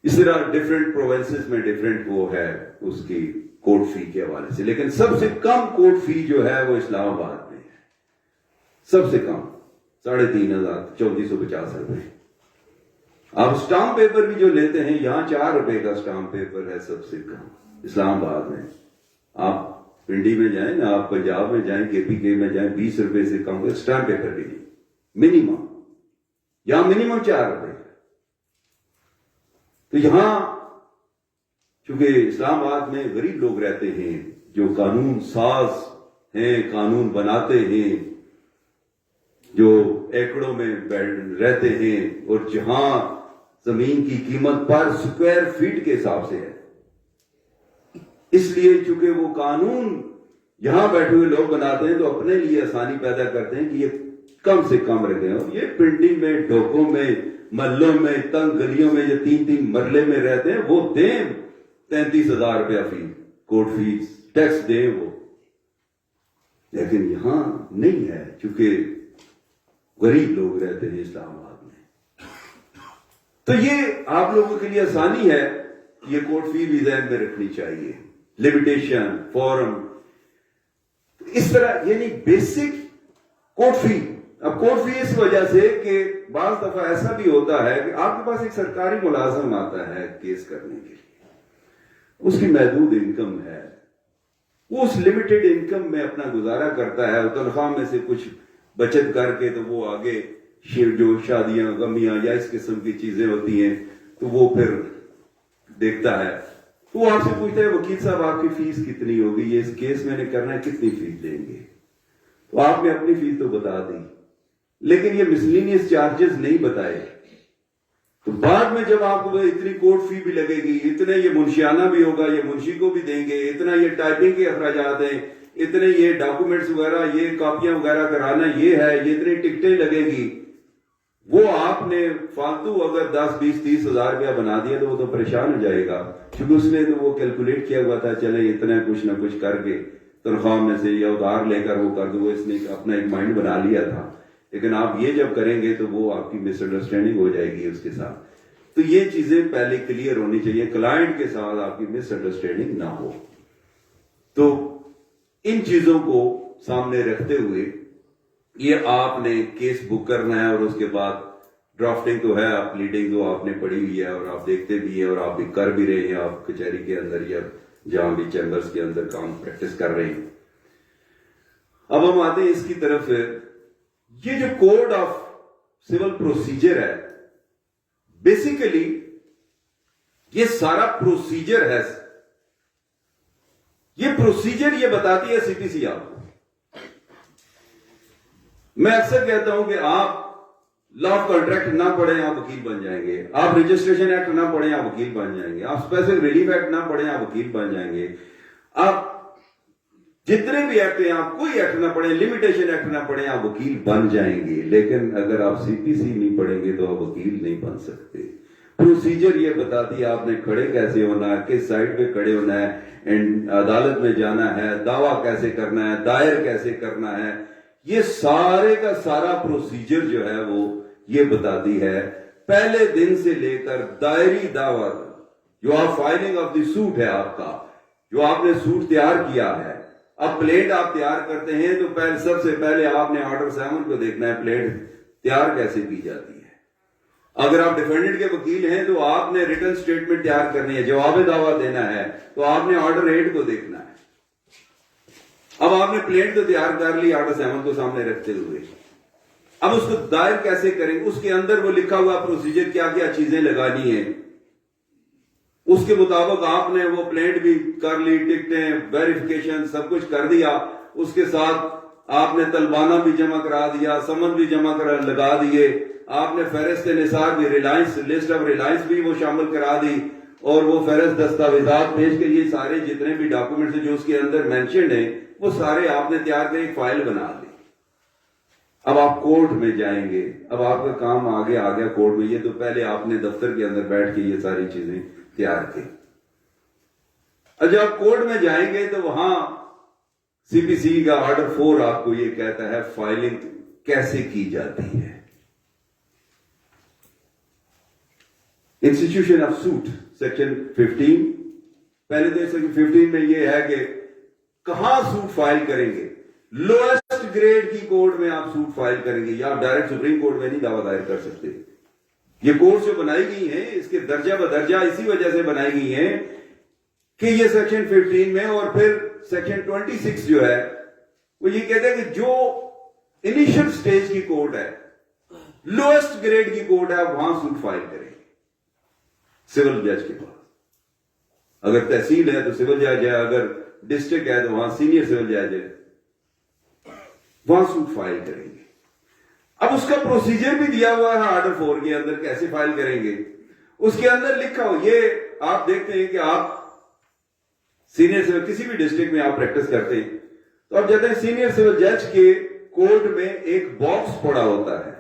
اس طرح ڈفرینٹ پروونسز میں ڈفرینٹ وہ ہے اس کی کورٹ فی کے حوالے سے. لیکن سب سے کم کورٹ فی جو ہے وہ اسلام آباد میں ہے، سب سے کم 3,500 3450 روپے. آپ اسٹامپ پیپر بھی جو لیتے ہیں، یہاں 4 روپے کا اسٹامپ پیپر ہے سب سے کم اسلام آباد میں. آپ پنڈی میں جائیں نا، آپ پنجاب میں جائیں، KPK میں جائیں، 20 روپے سے کم اسٹامپ پیپر بھی نہیں منیمم. یہاں منیمم 4 روپے. تو یہاں چونکہ اسلام آباد میں غریب لوگ رہتے ہیں جو قانون ساز ہیں، قانون بناتے ہیں، جو ایکڑوں میں رہتے ہیں، اور جہاں زمین کی قیمت پر سکوائر فیٹ کے حساب سے ہے، اس لیے چونکہ وہ قانون یہاں بیٹھے ہوئے لوگ بناتے ہیں تو اپنے لیے آسانی پیدا کرتے ہیں کہ یہ کم سے کم رکھیں. اور یہ پنڈی میں، ڈھوکوں میں، محلوں میں، تنگ گلیوں میں جو 3 مرلے میں رہتے ہیں وہ دیں 33,000 روپیہ فی کورٹ فیس ٹیکس دیں وہ. لیکن یہاں نہیں ہے، چونکہ غریب لوگ رہتے ہیں اسلام آباد میں. تو یہ آپ لوگوں کے لیے آسانی ہے، یہ کورٹ فی بھی ذہن میں رکھنی چاہیے. لمیٹیشن، فورم، اس طرح یعنی بیسک کورٹ فی اب کورٹ فی اس وجہ سے کہ بعض دفعہ ایسا بھی ہوتا ہے کہ آپ کے پاس ایک سرکاری ملازم آتا ہے کیس کرنے کے لیے، اس کی محدود انکم ہے، وہ اس لمیٹڈ انکم میں اپنا گزارا کرتا ہے، تنخواہ میں سے کچھ بچت کر کے تو وہ آگے جو شادیاں غمیاں یا اس قسم کی چیزیں ہوتی ہیں تو وہ پھر دیکھتا ہے، تو وہ آپ سے پوچھتا ہے وکیل صاحب آپ کی فیس کتنی ہوگی، یہ اس کیس میں نے کرنا ہے کتنی فیس دیں گے؟ تو آپ نے اپنی فیس تو بتا دی، لیکن یہ مسلینیس چارجز نہیں بتائے، تو بعد میں جب آپ کو اتنی کورٹ فی بھی لگے گی، اتنے یہ منشیانہ بھی ہوگا، یہ منشی کو بھی دیں گے، اتنا یہ ٹائپنگ کے اخراجات ہیں، اتنے یہ ڈاکومنٹس وغیرہ، یہ کاپیاں وغیرہ کرانا یہ ہے، یہ اتنی ٹکٹیں لگے گی، وہ آپ نے فالتو اگر 10-20-30 ہزار روپیہ بنا دیا تو وہ تو پریشان ہو جائے گا، کیونکہ اس نے تو وہ کیلکولیٹ کیا ہوا تھا چلے اتنا کچھ نہ کچھ کر کے تنخواہ میں سے یا ادھار لے کر وہ کر دو، اس نے اپنا ایک مائنڈ بنا لیا تھا، لیکن آپ یہ جب کریں گے تو وہ آپ کی مس انڈرسٹینڈنگ ہو جائے گی اس کے ساتھ، تو یہ چیزیں پہلے کلیئر ہونی چاہیے، کلائنٹ کے ساتھ آپ کی مس انڈرسٹینڈنگ نہ ہو۔ تو ان چیزوں کو سامنے رکھتے ہوئے یہ آپ نے کیس بک کرنا ہے، اور اس کے بعد ڈرافٹنگ تو ہے، آپ پلیڈنگ تو آپ نے پڑھی ہوئی ہے اور آپ دیکھتے بھی ہیں اور آپ بھی کر بھی رہے ہیں، آپ کچہری کے اندر یا جہاں بھی چیمبرز کے اندر کام پریکٹس کر رہے ہیں۔ اب ہم آتے ہیں اس کی طرف، یہ جو کوڈ آف سول پروسیجر ہے، بیسیکلی یہ سارا پروسیجر ہے، یہ پروسیجر یہ بتاتی ہے سی پی سی آپ کو۔ میں اکثر کہتا ہوں کہ آپ لا آف کانٹریکٹ نہ پڑھیں آپ وکیل بن جائیں گے، آپ رجسٹریشن ایکٹ نہ پڑھیں آپ وکیل بن جائیں گے، آپ اسپیسیفک ریلیف ایکٹ نہ پڑھیں آپ وکیل بن جائیں گے، آپ جتنے بھی ایکٹ ہیں آپ کوئی ایکٹ نہ پڑھیں، لمیٹیشن ایکٹ نہ پڑھیں آپ وکیل بن جائیں گے، لیکن اگر آپ سی پی سی نہیں پڑھیں گے تو آپ وکیل نہیں بن سکتے۔ پروسیجر یہ بتاتی ہے آپ نے کھڑے کیسے ہونا ہے، کس سائڈ پہ کھڑے ہونا ہے، عدالت میں جانا ہے، دعویٰ کیسے کرنا ہے، دائر کیسے کرنا ہے، یہ سارے کا سارا پروسیجر جو ہے وہ یہ بتاتی ہے، پہلے دن سے لے کر دائری دعویٰ جو آپ فائلنگ آف دی سوٹ ہے آپ کا، جو آپ نے سوٹ تیار کیا ہے، اب پلیٹ آپ تیار کرتے ہیں تو سب سے پہلے آپ نے آرڈر 7 کو دیکھنا ہے پلیٹ تیار کیسے کی جاتی ہے۔ اگر آپ ڈیفینڈنٹ کے وکیل ہیں تو آپ نے ریٹن سٹیٹمنٹ تیار کرنی ہے، جواب دعویٰ دینا ہے تو آپ نے آرڈر 8 کو دیکھنا ہے۔ اب آپ نے پلیٹ تو تیار کر لی آرڈر 7 کو سامنے رکھتے ہوئے، اب اس کو دائر کیسے کریں گے، اس کے اندر وہ لکھا ہوا پروسیجر کیا کیا چیزیں لگانی ہیں، اس کے مطابق آپ نے وہ پلیٹ بھی کر لی، ٹکٹیں ویریفیکیشن سب کچھ کر دیا، اس کے ساتھ آپ نے طلبانہ بھی جمع کرا دیا، سمن بھی جمع لگا دیے، آپ نے فہرست نثار بھی، ریلائنس لسٹ آف ریلائنس بھی وہ شامل کرا دی، اور وہ فہرست دستاویزات پیش کے یہ سارے جتنے بھی ڈاکومنٹس جو اس کے اندر مینشنڈ ہیں وہ سارے آپ نے تیار کر ایک فائل بنا لی۔ اب آپ کورٹ میں جائیں گے، اب آپ کا کام آگے آ گیا کورٹ میں، یہ تو پہلے آپ نے دفتر کے اندر بیٹھ کے یہ ساری چیزیں تیار کی۔ اب جب آپ کورٹ میں جائیں گے تو وہاں سی پی سی کا آرڈر 4 آپ کو یہ کہتا ہے فائلنگ کیسے کی جاتی ہے۔ انسٹیٹیوشن آف سوٹ سیکشن 15، پہلے تو سیکشن 15 میں یہ ہے کہ کہاں سوٹ فائل کریں گے، لوئسٹ گریڈ کی کورٹ میں آپ سوٹ فائل کریں گے، یا آپ ڈائریکٹ سپریم کورٹ میں نہیں دعویٰ دائر کر سکتے۔ یہ کورٹ جو بنائی گئی ہیں اس کے درجہ بدرجہ اسی وجہ سے بنائی گئی ہیں کہ یہ سیکشن 15 میں، اور پھر سیکشن 26 جو ہے وہ یہ کہتا ہے کہ جو انیشل سٹیج کی کورٹ ہے، لوئسٹ گریڈ کی کورٹ ہے، آپ وہاں سوٹ فائل کریں گے سول جج کے پاس۔ اگر تحصیل ہے تو سول جج ہے، اگر ڈسٹرکٹ ہے تو وہاں سینئر سول جج ہے، وہاں سوٹ فائل کریں گے۔ اب اس کا پروسیجر بھی دیا ہوا ہے آرڈر 4 کے اندر کیسے فائل کریں گے، اس کے اندر لکھا ہو، یہ آپ دیکھتے ہیں کہ آپ سینئر سول کسی بھی ڈسٹرکٹ میں آپ پریکٹس کرتے ہیں تو آپ جاتے ہیں سینئر سول جج کے کورٹ میں ایک باکس پڑا ہوتا ہے،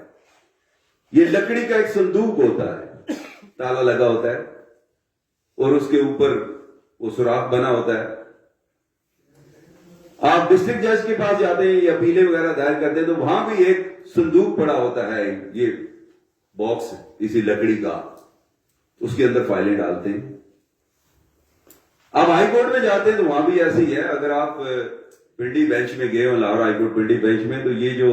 یہ لکڑی کا ایک صندوق ہوتا ہے، تالا لگا ہوتا ہے اور اس کے اوپر وہ سوراخ بنا ہوتا ہے۔ آپ ڈسٹرکٹ جج کے پاس جاتے ہیں یا اپیلیں وغیرہ دائر کرتے ہیں تو وہاں بھی ایک صندوق پڑا ہوتا ہے، یہ باکس اسی لکڑی کا، اس کے اندر فائلیں ڈالتے ہیں۔ آپ ہائی کورٹ میں جاتے ہیں تو وہاں بھی ایسے ہی ہے، اگر آپ پنڈی بینچ میں گئے ہو، Lahore high court Pindi bench میں، تو یہ جو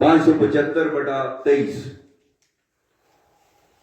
575/23।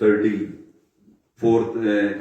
34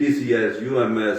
TCS, UMS,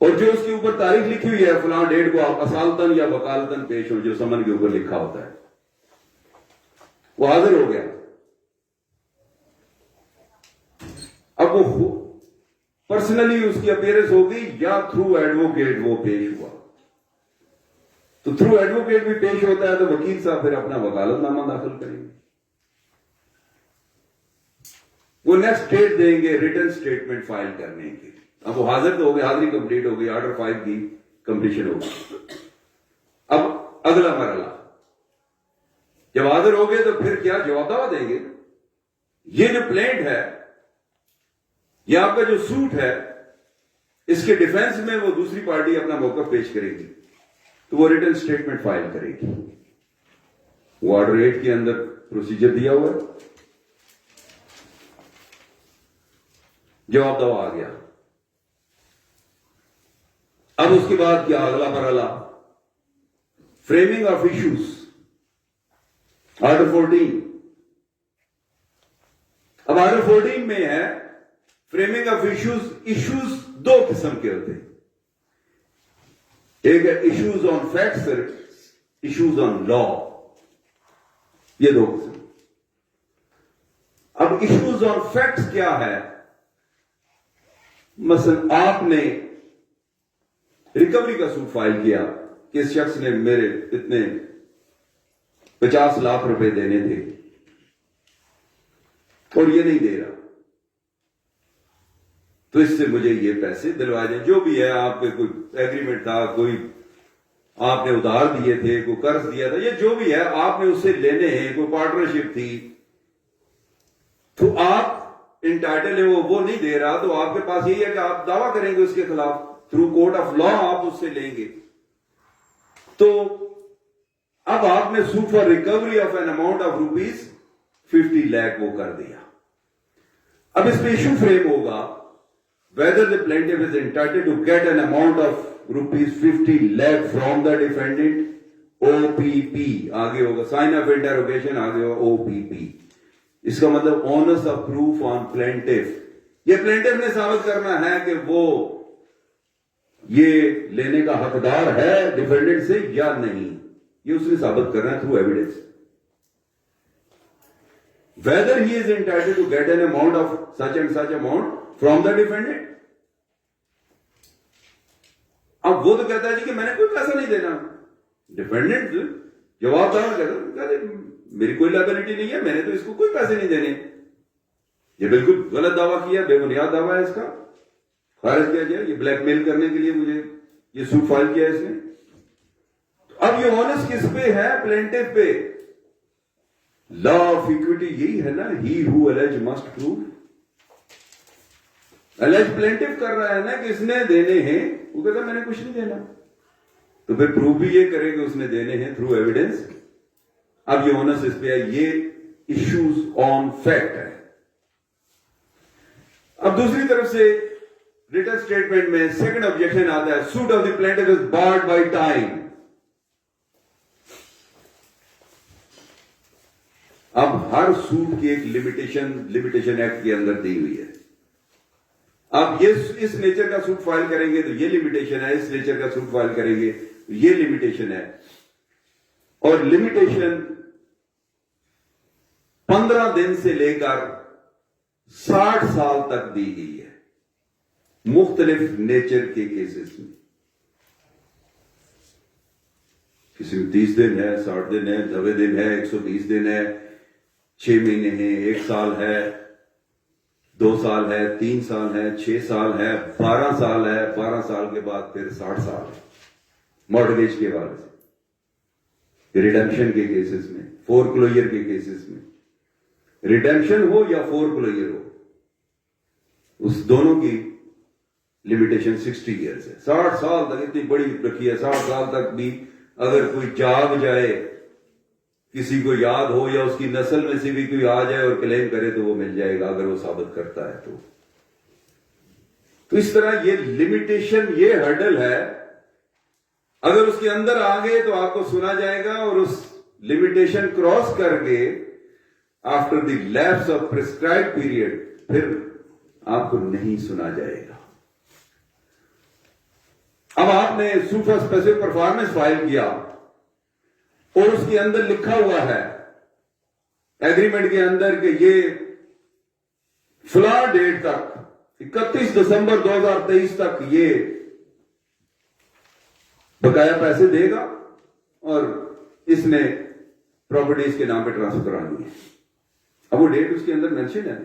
اور جو اس کے اوپر تاریخ لکھی ہوئی ہے فلاں ڈیٹ کو آپ اصالتاً یا وکالتاً پیش ہو، جو سمن کے اوپر لکھا ہوتا ہے، وہ حاضر ہو گیا. اب وہ پرسنلی اس کی اپیئرنس ہوگی یا تھرو ایڈوکیٹ وہ پیش ہوا. تو تھرو ایڈوکیٹ بھی پیش ہوتا ہے تو وکیل صاحب پھر اپنا وکالت نامہ داخل کریں گے. وہ نیکسٹ ڈیٹ دیں گے ریٹن اسٹیٹمنٹ فائل کرنے کی. اب وہ حاضر تو ہو گئی، حاضری کمپلیٹ ہو گئی، آرڈر 5 کی کمپلیشن ہو گئی. اب اگلا مرحلہ، جب حاضر ہو گئے تو پھر کیا جواب دعویٰ دیں گے. یہ جو پلینٹ ہے، یہ آپ کا جو سوٹ ہے، اس کے ڈیفنس میں وہ دوسری پارٹی اپنا موقف پیش کرے گی تو وہ ریٹن اسٹیٹمنٹ فائل کرے گی. وہ آرڈر 8 کے اندر پروسیجر دیا ہوا ہے. جواب دعویٰ آ گیا. اب اس کے بعد کیا اگلا مرحلہ؟ Framing of issues. آرڈر 14. اب آرڈر 14 میں ہے فریمنگ آف ایشوز. ایشوز دو قسم کے ہوتے ہیں، ایک ہے ایشوز آن فیکٹس اور ایشوز آن لا. یہ دو قسم. اب ایشوز آن فیکٹس کیا ہے؟ مثلا آپ نے ریکوری کا سوٹ فائل کیا کہ اس شخص نے میرے اتنے 50 لاکھ روپے دینے تھے اور یہ نہیں دے رہا، تو اس سے مجھے یہ پیسے دلوا دیں. جو بھی ہے، آپ کے کوئی ایگریمنٹ تھا، کوئی آپ نے ادھار دیے تھے، کوئی قرض دیا تھا، یہ جو بھی ہے آپ نے اس سے لینے ہیں، کوئی پارٹنرشپ تھی، تو آپ انٹائٹل ہے، وہ نہیں دے رہا، تو آپ کے پاس یہی ہے کہ آپ دعویٰ کریں گے اس کے خلاف. تھرو کورٹ آف لا آپ اس سے لیں گے. تو اب آپ نے suit for recovery of an amount of rupees 50 lakh وہ کر دیا. اب اس میں ایشو فریم ہوگا whether the plaintiff is entitled to get an amount of rupees 50 lakh from the defendant. OPP آگے ہوگا، سائن آف انٹروگیشن آگے ہوگا OPP. اس کا مطلب onus of proof on plaintiff. یہ پلینٹف نے ثابت کرنا ہے کہ وہ یہ لینے کا حقدار ہے ڈیفینڈنٹ سے یا نہیں. یہ اس نے ثابت کرنا ہے through evidence. whether he is entitled to get an amount of such and such amount from the defendant. اب وہ تو کہتا ہے جی کہ میں نے کوئی پیسہ نہیں دینا. ڈیفینڈنٹ جواب دار کہتا ہے میری کوئی لائبلٹی نہیں ہے، میں نے تو اس کو کوئی پیسے نہیں دینے. یہ بالکل غلط دعویٰ کیا، بے بنیاد دعویٰ ہے، اس کا خارج کیا جائے. یہ بلیک میل کرنے کے لیے مجھے یہ سوٹ فائل کیا اس نے. اب یہ اونس کس پہ ہے؟ پلینٹف پہ. لا آف ایکوٹی یہی ہے نا، ہی ہو الج مسٹ پروو. الج پلینٹف کر رہا ہے نا کہ اس نے دینے ہیں، وہ کہتا ہے میں نے کچھ نہیں دینا، تو پھر پروو بھی یہ کرے کہ اس نے دینے ہیں تھرو ایویڈنس. اب یہ اونس اس پہ ہے. یہ ایشوز آن فیکٹ ہے. اب دوسری طرف سے ریٹن اسٹیٹمنٹ میں سیکنڈ آبجیکشن آتا ہے، suit of the plaintiff is barred by time. اب ہر سوٹ کی ایک لمیٹیشن ایکٹ کے اندر دی ہوئی ہے. اب یہ اس نیچر کا سوٹ فائل کریں گے تو یہ لمیٹیشن ہے، اس نیچر کا سوٹ فائل کریں گے تو یہ لمیٹیشن ہے. اور لمیٹیشن 15 دن سے لے کر 60 سال تک دی گئی ہے مختلف نیچر کے کیسز میں. کسی میں 30 دن ہے، 60 دن ہے، 90 دن ہے، 120 دن ہے، 6 مہینے ہیں، 1 سال ہے، 2 سال ہے، 3 سال ہے، 6 سال ہے، 12 سال ہے، 12 سال کے بعد پھر 60 سال ہے. مارٹگیج کے حوالے سے، ریڈمپشن کے کیسز میں، فور کلوئر کے کیسز میں، ریڈمپشن ہو یا فور کلوئر ہو، اس دونوں کی لمیٹیشن 60 ایئرز ہے. 60 سال تک اتنی بڑی رکھی ہے. 60 سال تک بھی اگر کوئی جاگ جائے، کسی کو یاد ہو یا اس کی نسل میں سے بھی کوئی آ جائے اور کلیم کرے تو وہ مل جائے گا اگر وہ ثابت کرتا ہے تو اس طرح یہ لمیٹیشن، یہ ہرڈل ہے. اگر اس کے اندر آ گئے تو آپ کو سنا جائے گا، اور اس لمیٹیشن کراس کر کے after the lapse of prescribe period پھر آپ کو نہیں سنا جائے گا. اب آپ نے سوپر اسپیسیفک پرفارمنس فائل کیا اور اس کے اندر لکھا ہوا ہے ایگریمنٹ کے اندر کہ یہ فلاں ڈیٹ تک 31 دسمبر 2023 تک یہ بقایا پیسے دے گا اور اس نے پراپرٹیز کے نام پہ ٹرانسفر کرانی ہے. اب وہ ڈیٹ اس کے اندر مینشن ہے.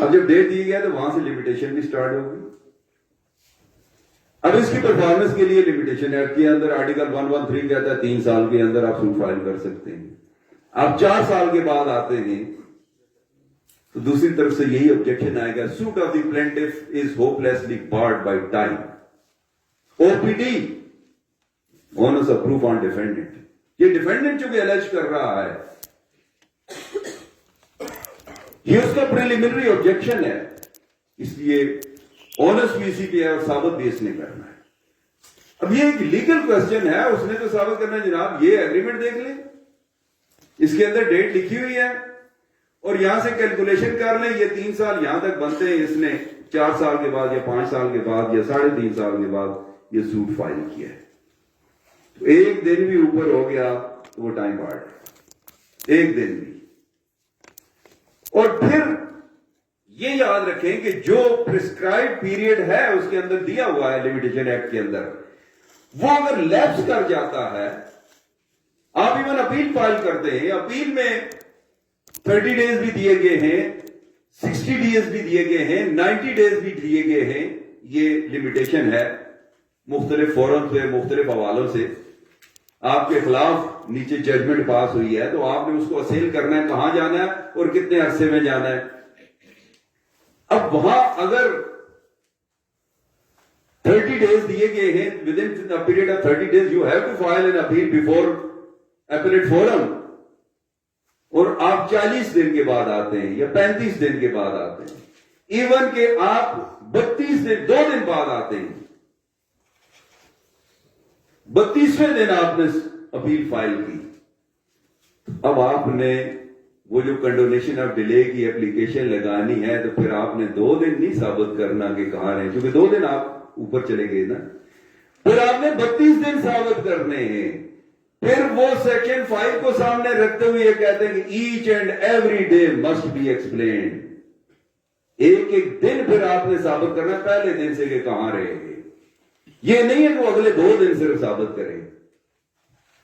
اب جب ڈیٹ دی گیا تو وہاں سے لمیٹیشن بھی سٹارٹ ہوگی. اب اس کی پرفارمنس کے لیے لمیٹیشن ایکٹ کے اندر آرٹیکل 113 کہتا ہے 3 سال کے اندر آپ سوٹ فائل کر سکتے ہیں. آپ 4 سال کے بعد آتے ہیں تو دوسری طرف سے یہی آبجیکشن آئے گا, suit of the plaintiff is hopelessly barred by time. OPD onus of proof on defendant. یہ ڈیفینڈنٹ جو بھی الیج کر رہا ہے یہ اس کا پریلیمنری آبجیکشن ہے, اس لیے اونرز بھی اسی پہ ہے اور ثابت بھی اس نے کرنا ہے. اب یہ ایک لیگل کوسچن ہے, اس نے تو ثابت کرنا ہے جناب یہ ایگریمنٹ دیکھ لیں, اس کے اندر ڈیٹ لکھی ہوئی ہے اور یہاں سے کیلکولیشن کر لیں یہ 3 سال یہاں تک بنتے ہیں, اس نے 4 سال کے بعد یا 5 سال کے بعد یا 3.5 سال کے بعد یہ سوٹ فائل کیا ہے. تو ایک دن بھی اوپر ہو گیا تو وہ ٹائم بارڈ ہے, ایک دن بھی. اور پھر یہ یاد رکھیں کہ جو پرسکرائب پیریڈ ہے اس کے اندر دیا ہوا ہے لمیٹیشن ایکٹ کے اندر, وہ اگر لیپس کر جاتا ہے, آپ ایون اپیل فائل کرتے ہیں, اپیل میں 30 ڈیز بھی دیے گئے ہیں, 60 ڈیز بھی دیے گئے ہیں, 90 ڈیز بھی دیے گئے ہیں. یہ لمیٹیشن ہے مختلف فورم سے, مختلف حوالوں سے. آپ کے خلاف نیچے ججمنٹ پاس ہوئی ہے تو آپ نے اس کو اصیل کرنا ہے, کہاں جانا ہے اور کتنے عرصے میں جانا ہے. اب وہاں اگر 30 ڈیز دیے گئے ہیں, within period of 30 days you have to file an appeal before appellate forum, اور آپ 40 دن کے بعد آتے ہیں یا 35 دن کے بعد آتے ہیں, ایون کہ آپ 32 دن 2 دن بعد آتے ہیں, 32ویں دن آپ نے اپیل فائل کی, اب آپ نے وہ جو کنڈونیشن آف ڈیلے کی اپلیکیشن لگانی ہے تو پھر آپ نے 2 دن نہیں ثابت کرنا کہ کہاں رہے, کیونکہ 2 دن آپ اوپر چلے گئے نا. پھر آپ نے 32 دن ثابت کرنے ہیں. پھر وہ سیکشن 5 کو سامنے رکھتے ہوئے یہ کہتے ہیں کہ each and every day must be explained. ایک ایک دن پھر آپ نے ثابت کرنا پہلے دن سے کہ کہاں رہے گے. یہ نہیں ہے کہ وہ اگلے 2 دن صرف ثابت کریں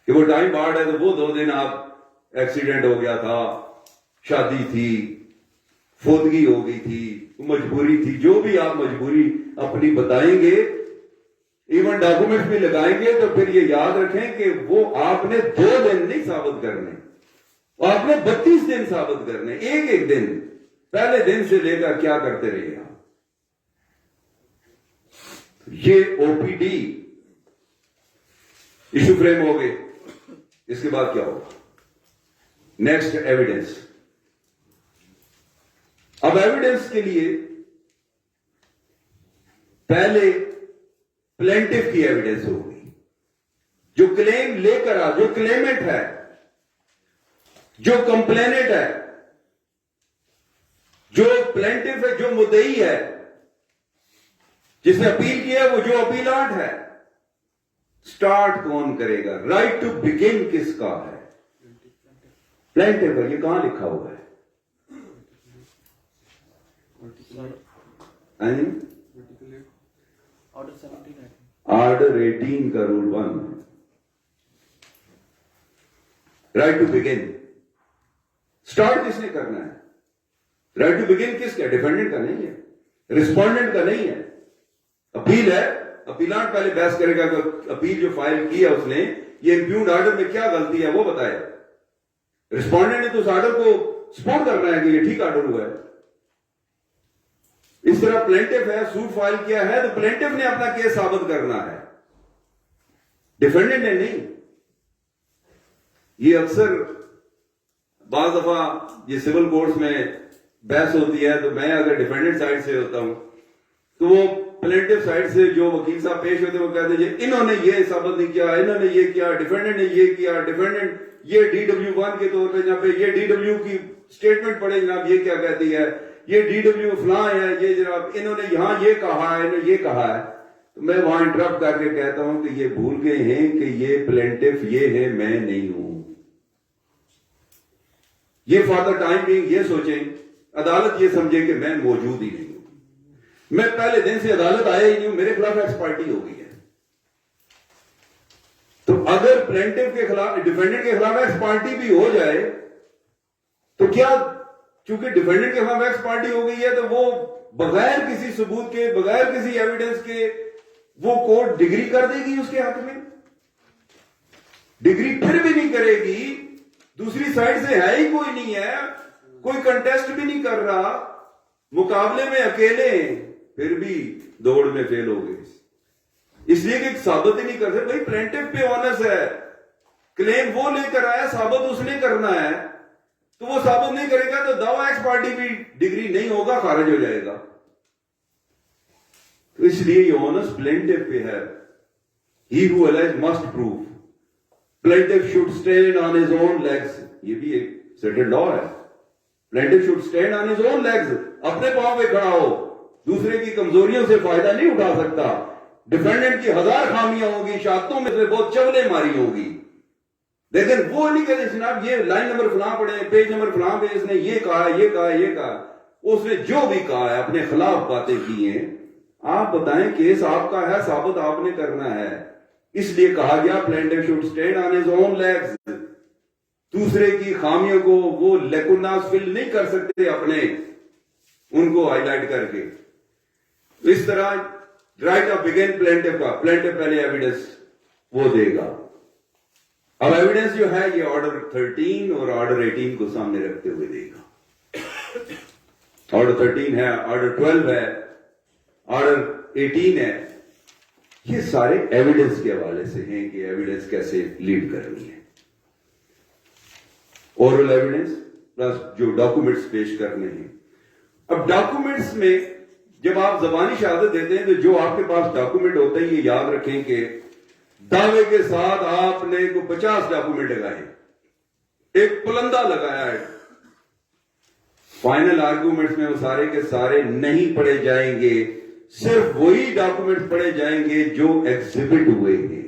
کہ وہ ٹائم بارڈ ہے تو وہ 2 دن آپ ایکسیڈنٹ ہو گیا تھا, شادی تھی, فوتگی ہو گئی تھی, مجبوری تھی, جو بھی آپ مجبوری اپنی بتائیں گے, ایون ڈاکومنٹ بھی لگائیں گے, تو پھر یہ یاد رکھیں کہ وہ آپ نے 2 دن نہیں ثابت کرنے, آپ نے 32 دن ثابت کرنے. ایک ایک دن پہلے دن سے لے کر کیا کرتے رہے آپ. یہ OPD ایشو فریم ہو گئے. اس کے بعد کیا ہوگا؟ Next evidence. اب ایویڈنس کے لیے پہلے پلینٹف کی ایویڈنس ہوگی, جو کلیم لے کر جو کلیمنٹ ہے, جو کمپلینٹ ہے, جو پلینٹف ہے, جو مدعی ہے, جس نے اپیل کیا ہے, وہ جو اپیلانٹ ہے. سٹارٹ کون کرے گا؟ رائٹ ٹو بگن کس کا ہے؟ پلینٹف ہے. یہ کہاں لکھا ہوا ہے؟ آرڈر 18 کا rule 1. Right to begin. Start کس نے کرنا ہے؟ رائٹ ٹو بگن کس کا؟ ڈیفینڈنٹ کا نہیں ہے, ریسپونڈنٹ کا نہیں ہے. اپیل ہے, اپیلانٹ پہلے بحث کرے گا کہ اپیل جو فائل کی ہے اس نے, یہ امپیونڈ آرڈر میں کیا غلطی ہے وہ بتائے. ریسپونڈنٹ نے تو اس آرڈر کو سپورٹ کرنا ہے کہ یہ ٹھیک آرڈر ہوا ہے. اس طرح پلینٹف ہے, سوٹ فائل کیا ہے تو پلینٹف نے اپنا کیس ثابت کرنا ہے, ڈیفینڈنٹ نے نہیں. یہ اکثر بعض دفعہ یہ سول کورٹس میں بحث ہوتی ہے, تو میں اگر ڈیفینڈنٹ سائڈ سے ہوتا ہوں تو وہ پلینٹف سائڈ سے جو وکیل صاحب پیش ہوتے ہیں وہ کہتے ہیں انہوں نے یہ ثابت نہیں کیا, انہوں نے یہ کیا, ڈیفینڈنٹ نے یہ کیا, ڈیفینڈنٹ یہ DW1 کے طور پہ جہاں پہ یہ DW کی سٹیٹمنٹ پڑھے جناب یہ کیا کہتی ہے, یہ DW فلاں ہے, یہ جناب انہوں نے یہاں یہ کہا ہے, انہوں نے یہ کہا ہے. تو میں وہاں انٹرپٹ کر کے کہتا ہوں کہ یہ بھول گئے ہیں کہ یہ پلینٹف یہ ہے، میں نہیں ہوں. یہ فار دا ٹائم بینگ یہ سوچیں، عدالت یہ سمجھے کہ میں موجود ہی نہیں ہوں، میں پہلے دن سے عدالت آیا ہی نہیں ہوں، میرے خلاف ایکس پارٹی ہو گئی ہے. تو اگر پلینٹف کے خلاف، ڈیفینڈنٹ کے خلاف ایکس پارٹی بھی ہو جائے تو کیا، چونکہ ڈیفینڈنٹ کے خلاف ایکس پارٹی ہو گئی ہے تو وہ بغیر کسی ثبوت کے، بغیر کسی ایویڈنس کے وہ کورٹ ڈگری کر دے گی اس کے حق میں؟ ڈگری پھر بھی نہیں کرے گی، دوسری سائڈ سے ہے ہی کوئی نہیں ہے، کوئی کنٹیسٹ بھی نہیں کر رہا، مقابلے میں اکیلے ہیں، پھر بھی دوڑ میں فیل ہو گئے. اس لیے کہ ثابت ہی نہیں کر سکتے. بھائی پلینٹف پہ آنس ہے، کلیم وہ لے کر آیا، ثابت اس نے کرنا ہے، تو وہ ثابت نہیں کرے گا تو دعویٰ ایکس پارٹی بھی ڈگری نہیں ہوگا، خارج ہو جائے گا. تو اس لیے یہ آنس پلینٹف پہ ہے. He who alleged must prove. Plaintiff should stand on his own legs. یہ بھی ایک settled law ہے. Plaintiff should stand on his own legs. اپنے پاؤں پہ کھڑا ہو، دوسرے کی کمزوریوں سے فائدہ نہیں اٹھا سکتا. ڈیفینڈنٹ کی 1000 خامیاں ہوگی، شہادتوں میں سے بہت چولے ماری ہوگی، لیکن وہ نہیں کہتے جناب یہ لائن نمبر فلاں پڑھیں، پیج نمبر فلاں پہ اس نے یہ کہا، یہ کہا، یہ کہا. اس نے جو بھی کہا ہے اپنے خلاف باتیں کی ہیں، آپ بتائیں کیس آپ کا ہے، ثابت آپ نے کرنا ہے. اس لیے کہا گیا plaintiff should stand on his own legs. دوسرے کی خامیوں کو وہ لیکوناز فل نہیں کر سکتے اپنے، ان کو ہائی لائٹ کر کے. اس طرح رائٹ آف بگن پلینٹف کا، پلینٹف پہلے ایویڈنس وہ دے گا. اب ایویڈنس جو ہے یہ آرڈر 13 اور آرڈر 18 کو سامنے رکھتے ہوئے دے گا. آرڈر 13 ہے، آرڈر 12 ہے، آرڈر 18 ہے. یہ سارے ایویڈنس کے حوالے سے ہیں کہ ایویڈنس کیسے لیڈ کرنی ہے. اورل ایویڈنس پلس جو ڈاکومنٹس پیش کرنے ہیں. اب ڈاکومنٹس میں جب آپ زبانی شہادت دیتے ہیں تو جو آپ کے پاس ڈاکومنٹ ہوتے ہیں یہ یاد رکھیں کہ دعوے کے ساتھ آپ نے کو 50 ڈاکومنٹ لگائے، ایک پلندہ لگایا ہے. فائنل آرگومنٹس میں وہ سارے کے سارے نہیں پڑھے جائیں گے، صرف وہی ڈاکومنٹ پڑھے جائیں گے جو ایگزیبٹ ہوئے ہیں.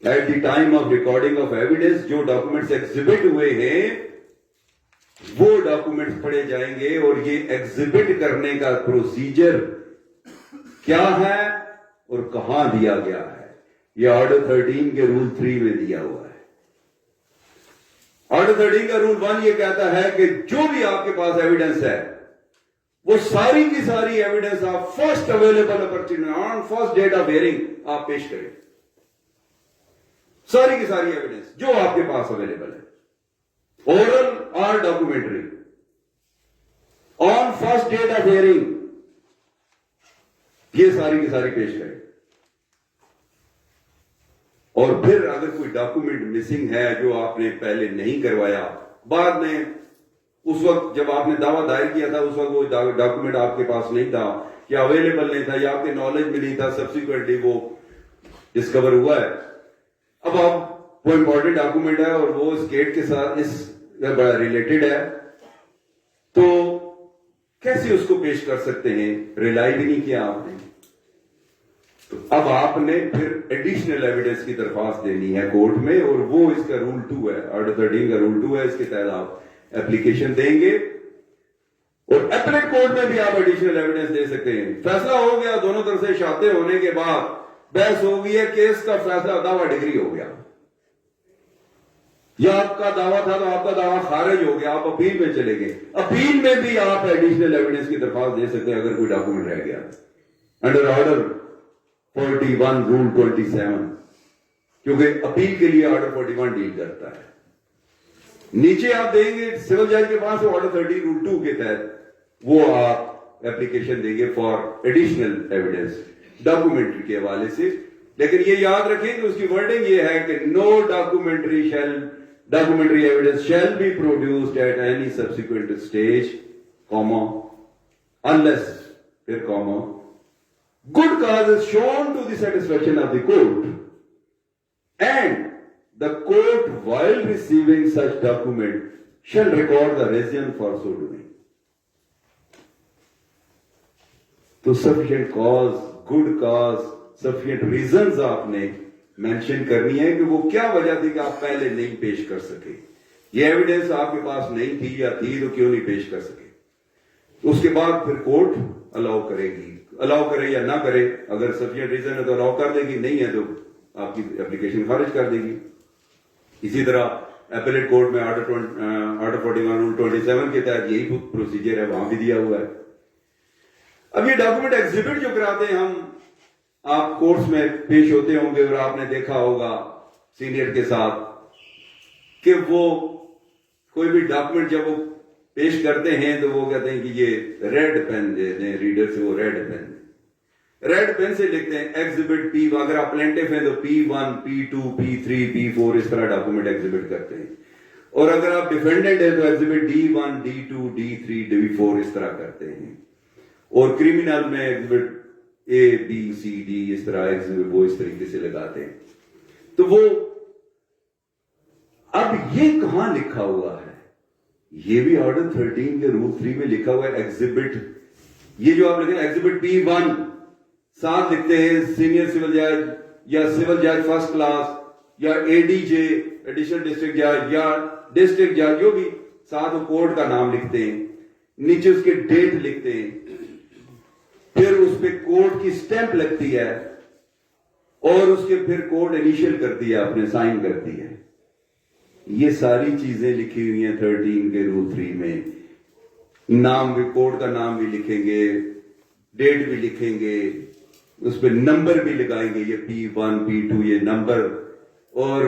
At the time of recording of evidence جو ڈاکومنٹس ایگزیبٹ ہوئے ہیں وہ ڈاکومنٹس پڑھے جائیں گے. اور یہ ایگزیبٹ کرنے کا پروسیجر کیا ہے اور کہاں دیا گیا ہے، یہ آرڈر 13 کے رول 3 میں دیا ہوا ہے. آرڈر 13 کا رول 1 یہ کہتا ہے کہ جو بھی آپ کے پاس ایویڈنس ہے وہ ساری کی ساری ایویڈنس آپ first available opportunity on first date of hearing آپ پیش کریں. ساری کی ساری ایویڈنس جو آپ کے پاس اویلیبل ہے، اورل اور documentary, on first date of hearing, یہ ساری کی ساری پیش کریں. اور پھر اگر کوئی ڈاکومنٹ مسنگ ہے جو آپ نے پہلے نہیں کروایا، بعد میں اس وقت جب آپ نے دعویٰ دائر کیا تھا اس وقت وہ ڈاکومنٹ آپ کے پاس نہیں تھا یا اویلیبل نہیں تھا یا آپ کے نالج میں نہیں تھا، سبسیکوئنٹلی وہ ڈسکور ہوا ہے. اب آپ وہ امپورٹنٹ ڈاکومنٹ ہے اور وہ اس کیٹ کے ساتھ اس بڑا ریلیٹڈ ہے، تو کیسے اس کو پیش کر سکتے ہیں؟ ریلائی بھی نہیں کیا آپ نے. تو اب آپ نے پھر ایڈیشنل ایویڈنس کی درخواست دینی ہے کورٹ میں، اور وہ اس کا رول 2 ہے، آرڈر 13 کا رول 2 ہے. اس کے تحت آپ ایپلیکیشن دیں گے اور اپیلیٹ کورٹ میں بھی آپ ایڈیشنل ایویڈنس دے سکتے ہیں. فیصلہ ہو گیا، دونوں طرف سے شاطر ہونے کے بعد بحث ہو گئی ہے، کیس کا فیصلہ دعویٰ ڈگری ہو گیا، یا آپ کا دعویٰ تھا تو آپ کا دعویٰ خارج ہو گیا، آپ اپیل میں چلے گئے. اپیل میں بھی آپ ایڈیشنل ایویڈنس کی درخواست دے سکتے ہیں اگر کوئی ڈاکومنٹ رہ گیا انڈر آرڈر 41 رول 27، کیونکہ اپیل کے لیے آرڈر 41 ڈیل کرتا ہے. نیچے آپ دیں گے سول جج کے پاس آرڈر 13 رول 2 کے تحت وہ آپ ایپلیکیشن دیں گے فار ایڈیشنل ایویڈنس ڈاکومنٹری کے حوالے سے. لیکن یہ یاد رکھیں کہ اس کی ورڈنگ یہ ہے کہ نو documentary evidence shall be produced at any subsequent stage, comma, unless, pھر comma, good cause is shown to the satisfaction of the court, and the court while receiving such document shall record the reason for so doing. تو sufficient cause good cause, sufficient reasons آپ نے mention کرنی ہے کہ وہ کیا وجہ تھی کہ آپ پہلے نہیں پیش کر سکے. یہ ایویڈنس آپ کے پاس نہیں تھی یا تھی تو کیوں نہیں پیش کر سکے. اس کے بعد پھر کورٹ الاؤ کرے گی, الاؤ کرے یا نہ کرے. اگر سفیشینٹ ریزن ہے تو الاؤ کر دے گی, نہیں ہے تو آپ کی اپلیکیشن خارج کر دے گی. اسی طرح اپیلیٹ کورٹ میں آرڈر 41/27 کے تحت یہی پروسیجر ہے, وہاں بھی دیا ہوا ہے. اب یہ ڈاکومنٹ ایگزیبٹ جو کراتے ہیں ہم, آپ کورس میں پیش ہوتے ہوں گے اور آپ نے دیکھا ہوگا سینئر کے ساتھ کہ وہ کوئی بھی ڈاکومنٹ جب وہ پیش کرتے ہیں تو وہ کہتے ہیں کہ یہ ریڈ پین دے دیں ریڈر سے, وہ ریڈ پین سے لکھتے ہیں ایگزیبٹ پی. اگر آپ پلینٹف ہیں تو P1 P2 P3 P4 اس طرح ڈاکومنٹ ایگزیبٹ کرتے ہیں, اور اگر آپ ڈیفینڈنٹ ہیں تو exhibit D1 D2 D3 D4 اس طرح کرتے ہیں. اور کریمنل میں exhibit A B C D اس طرح ایگزیبٹ وہ اس طریقے سے لگاتے ہیں. تو وہ اب یہ کہاں لکھا ہوا ہے؟ یہ بھی آرڈر 13 کے رول 3 میں لکھا ہوا ہے ایگزیبٹ. یہ جو آپ لکھیں ایگزیبٹ P1 ساتھ لکھتے ہیں سینئر سول جج یا سول جج فرسٹ کلاس یا ADJ ایڈیشنل ڈسٹرکٹ جج یا ڈسٹرکٹ جج, جو بھی ساتھ وہ کورٹ کا نام لکھتے ہیں, نیچے اس کے ڈیٹ لکھتے ہیں, پھر اس پہ کورٹ کی سٹیمپ لگتی ہے اور اس کے پھر کورٹ انیشل کرتی ہے, اپنے سائن کرتی ہے. یہ ساری چیزیں لکھی ہوئی ہیں 13 کے رول 3 میں. نام بھی, کورٹ کا نام بھی لکھیں گے, ڈیٹ بھی لکھیں گے, اس پہ نمبر بھی لگائیں گے, یہ P1 P2 یہ نمبر, اور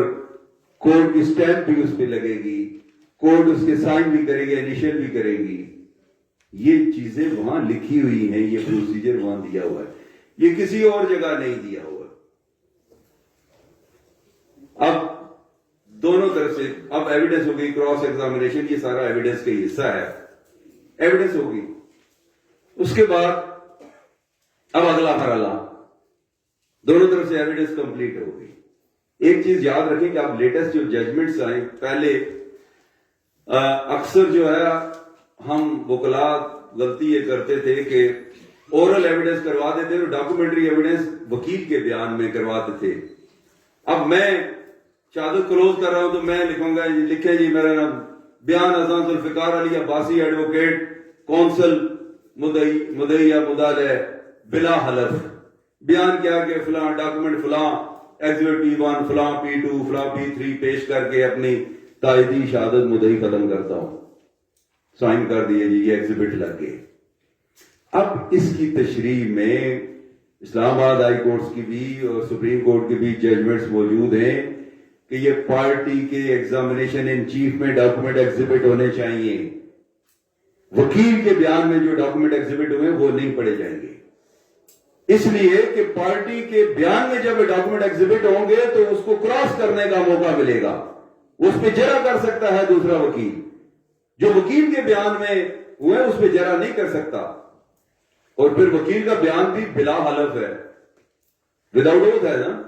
کورٹ کی سٹیمپ بھی اس پہ لگے گی, کورٹ اس کے سائن بھی کرے گی, انیشل بھی کرے گی. یہ چیزیں وہاں لکھی ہوئی ہیں, یہ پروسیجر وہاں دیا ہوا ہے, یہ کسی اور جگہ نہیں دیا ہوا. اب دونوں طرف سے اب ایویڈنس ہوگی, کراس ایگزامینیشن, یہ سارا ایویڈنس کا حصہ ہے. ایویڈنس ہوگی, اس کے بعد اب اگلا مرحلہ, دونوں طرف سے ایویڈنس کمپلیٹ ہو گئی. ایک چیز یاد رکھیں کہ آپ لیٹسٹ جو ججمنٹس آئیں, پہلے اکثر جو ہے ہم وکلا غلطی یہ کرتے تھے کہ اورل ایویڈنس کرواتے تھے تو ڈاکومنٹری ایویڈنس وکیل کے بیان میں کرواتے تھے. اب میں چادر کلوز کر رہا ہوں تو میں لکھوں گا, لکھیں جی میرا نام بیان اذان ذوالفقار علی عباسی ایڈوکیٹ کونسل مدعی یا مدعا بلا حلف. بیان کیا کہ فلاں ڈاکومنٹ فلاں ایگزیبٹ P1 فلاں P2 فلاں P3 پیش کر کے اپنی تائیدی شہادت مدعی ختم کرتا ہوں, سائن کر دیے جی, یہ ایگزیبٹ لگ گئے. اب اس کی تشریح میں اسلام آباد ہائی کورٹس کی بھی اور سپریم کورٹ کی بھی ججمنٹس موجود ہیں کہ یہ پارٹی کے ایگزامینیشن ان چیف میں ڈاکومنٹ ایگزیبٹ ہونے چاہیے. وکیل کے بیان میں جو ڈاکومنٹ ایگزیبٹ ہوئے وہ نہیں پڑھے جائیں گے, اس لیے کہ پارٹی کے بیان میں جب ڈاکومنٹ ایگزیبٹ ہوں گے تو اس کو کراس کرنے کا موقع ملے گا, اس پہ جرا کر سکتا ہے دوسرا وکیل. جو وکیل کے بیان میں ہوئے اس پہ جرا نہیں کر سکتا. اور پھر وکیل کا بیان بھی بلا حلف ہے, وداؤٹ اوتھ ہے نا.